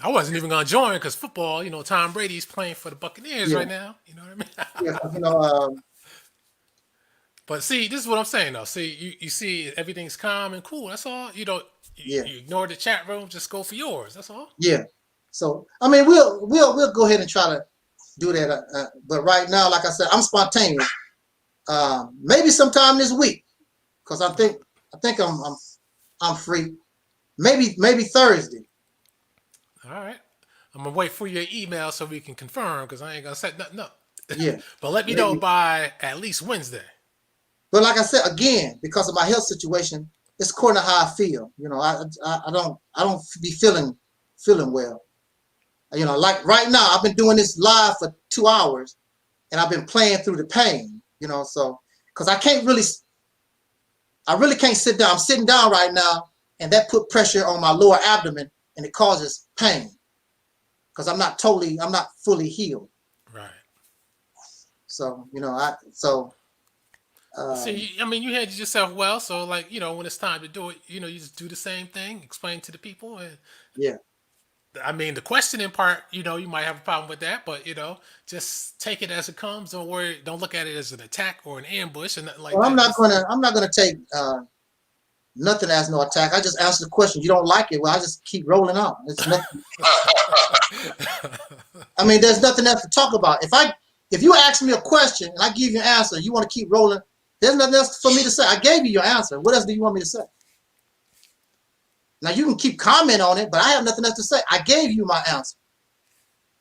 I wasn't even going to join because football, Tom Brady's playing for the Buccaneers right now. You know what I mean? But see, this is what I'm saying though. See, you see everything's calm and cool. That's all. You ignore the chat room. Just go for yours. That's all. Yeah. So I mean, we'll go ahead and try to do that. But right now, like I said, I'm spontaneous. Maybe sometime this week, because I think I'm free. Maybe Thursday. All right. I'm gonna wait for your email so we can confirm because I ain't gonna set nothing up. Yeah. But let me know by at least Wednesday. But like I said, again, because of my health situation, it's according to how I feel. I don't be feeling well. Like right now, I've been doing this live for 2 hours, and I've been playing through the pain. So because I really can't sit down. I'm sitting down right now, and that put pressure on my lower abdomen, and it causes pain because I'm not fully healed. Right. So see, I mean, you had yourself well, so like, when it's time to do it, you just do the same thing, explain to the people, and yeah. I mean, the questioning part, you might have a problem with that, but just take it as it comes. Don't worry, don't look at it as an attack or an ambush, and nothing like that. I'm not gonna take nothing as no attack. I just answer the question. You don't like it, well, I just keep rolling on. It's nothing. I mean, there's nothing else to talk about. If you ask me a question and I give you an answer, you want to keep rolling. There's nothing else for me to say. I gave you your answer. What else do you want me to say? Now, you can keep commenting on it, but I have nothing else to say. I gave you my answer.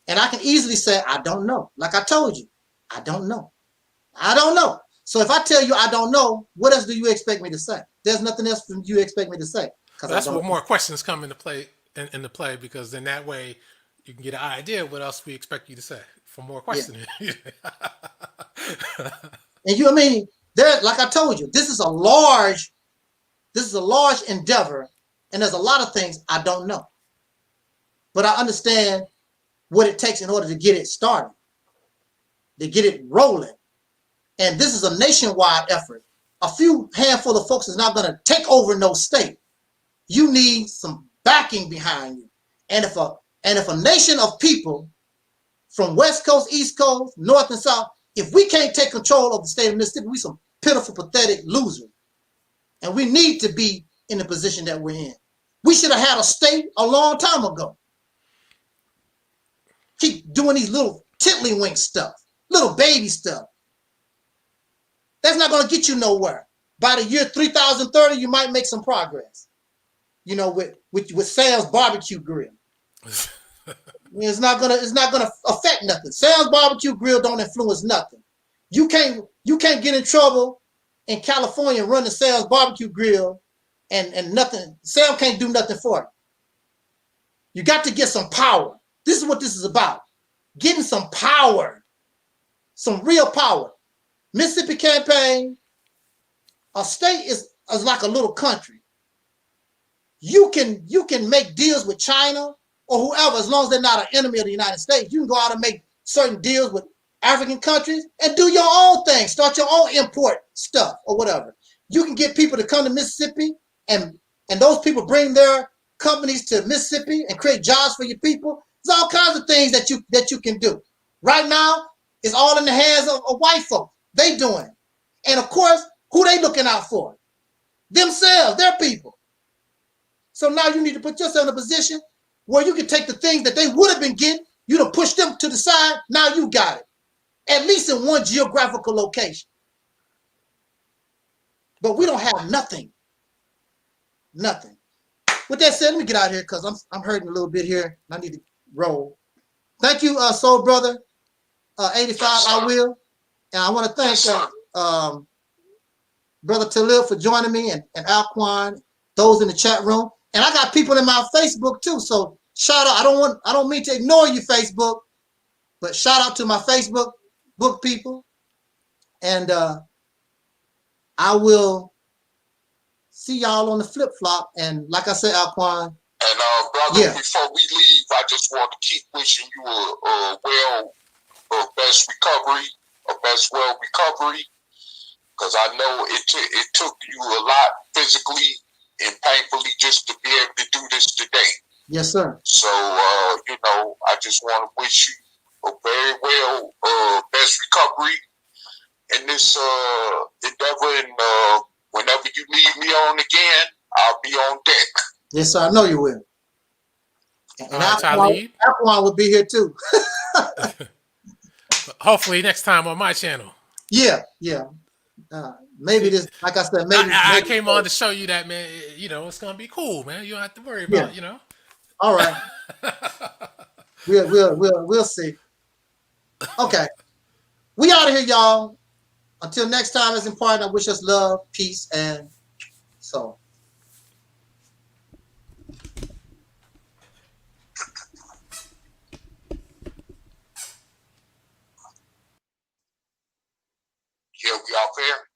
And I can easily say, I don't know. Like I told you, I don't know. I don't know. So if I tell you I don't know, what else do you expect me to say? There's nothing else you expect me to say. That's where more questions come into play, because then that way you can get an idea of what else we expect you to say for more questioning. Yeah. And like I told you, this is a large endeavor, and there's a lot of things I don't know. But I understand what it takes in order to get it started, to get it rolling. And this is a nationwide effort. A few handful of folks is not going to take over no state. You need some backing behind you. And if a nation of people from West Coast, East Coast, North and South, if we can't take control of the state of Mississippi, we some pitiful, pathetic losers. And we need to be in the position that we're in. We should have had a state a long time ago. Keep doing these little tiddlywink stuff, little baby stuff. That's not going to get you nowhere. By the year 3030, you might make some progress. You know, with Sam's barbecue grill. It's not gonna affect nothing. Sam's barbecue grill don't influence nothing. You can't get in trouble in California running Sam's barbecue grill and nothing. Sam can't do nothing for it. You got to get some power. This is what this is about. Getting some power, some real power. Mississippi campaign, a state is like a little country. You can make deals with China or whoever, as long as they're not an enemy of the United States. You can go out and make certain deals with African countries and do your own thing. Start your own import stuff or whatever. You can get people to come to Mississippi and those people bring their companies to Mississippi and create jobs for your people. There's all kinds of things that you can do. Right now, it's all in the hands of white folks. They doing it. And of course, who they looking out for? Themselves, their people. So now you need to put yourself in a position where you can take the things that they would have been getting, you to push them to the side, now you got it. At least in one geographical location. But we don't have nothing. Nothing. With that said, let me get out of here because I'm hurting a little bit here. I need to roll. Thank you, Soul Brother 85, I will. And I want to thank Brother Taalik for joining me and Alquan, those in the chat room. And I got people in my Facebook too. So shout out. I don't mean to ignore you, Facebook, but shout out to my Facebook book people. And I will see y'all on the flip flop. And like I said, Alquan. And brother, yeah. Before we leave, I just want to keep wishing you a best recovery, a best well recovery, because I know it took you a lot physically and painfully just to be able to do this today. Yes, sir. So I just want to wish you a very well best recovery in this endeavor, and whenever you need me on again, I'll be on deck. Yes, sir. I know you will. And Alquan will be here too. Hopefully next time on my channel. Yeah. Maybe this, like I said, maybe I came on to show you that, man. It's gonna be cool, man. You don't have to worry about, All right. We'll see. Okay. We out of here, y'all. Until next time, it's important. I wish us love, peace, and soul. Yeah, we out there.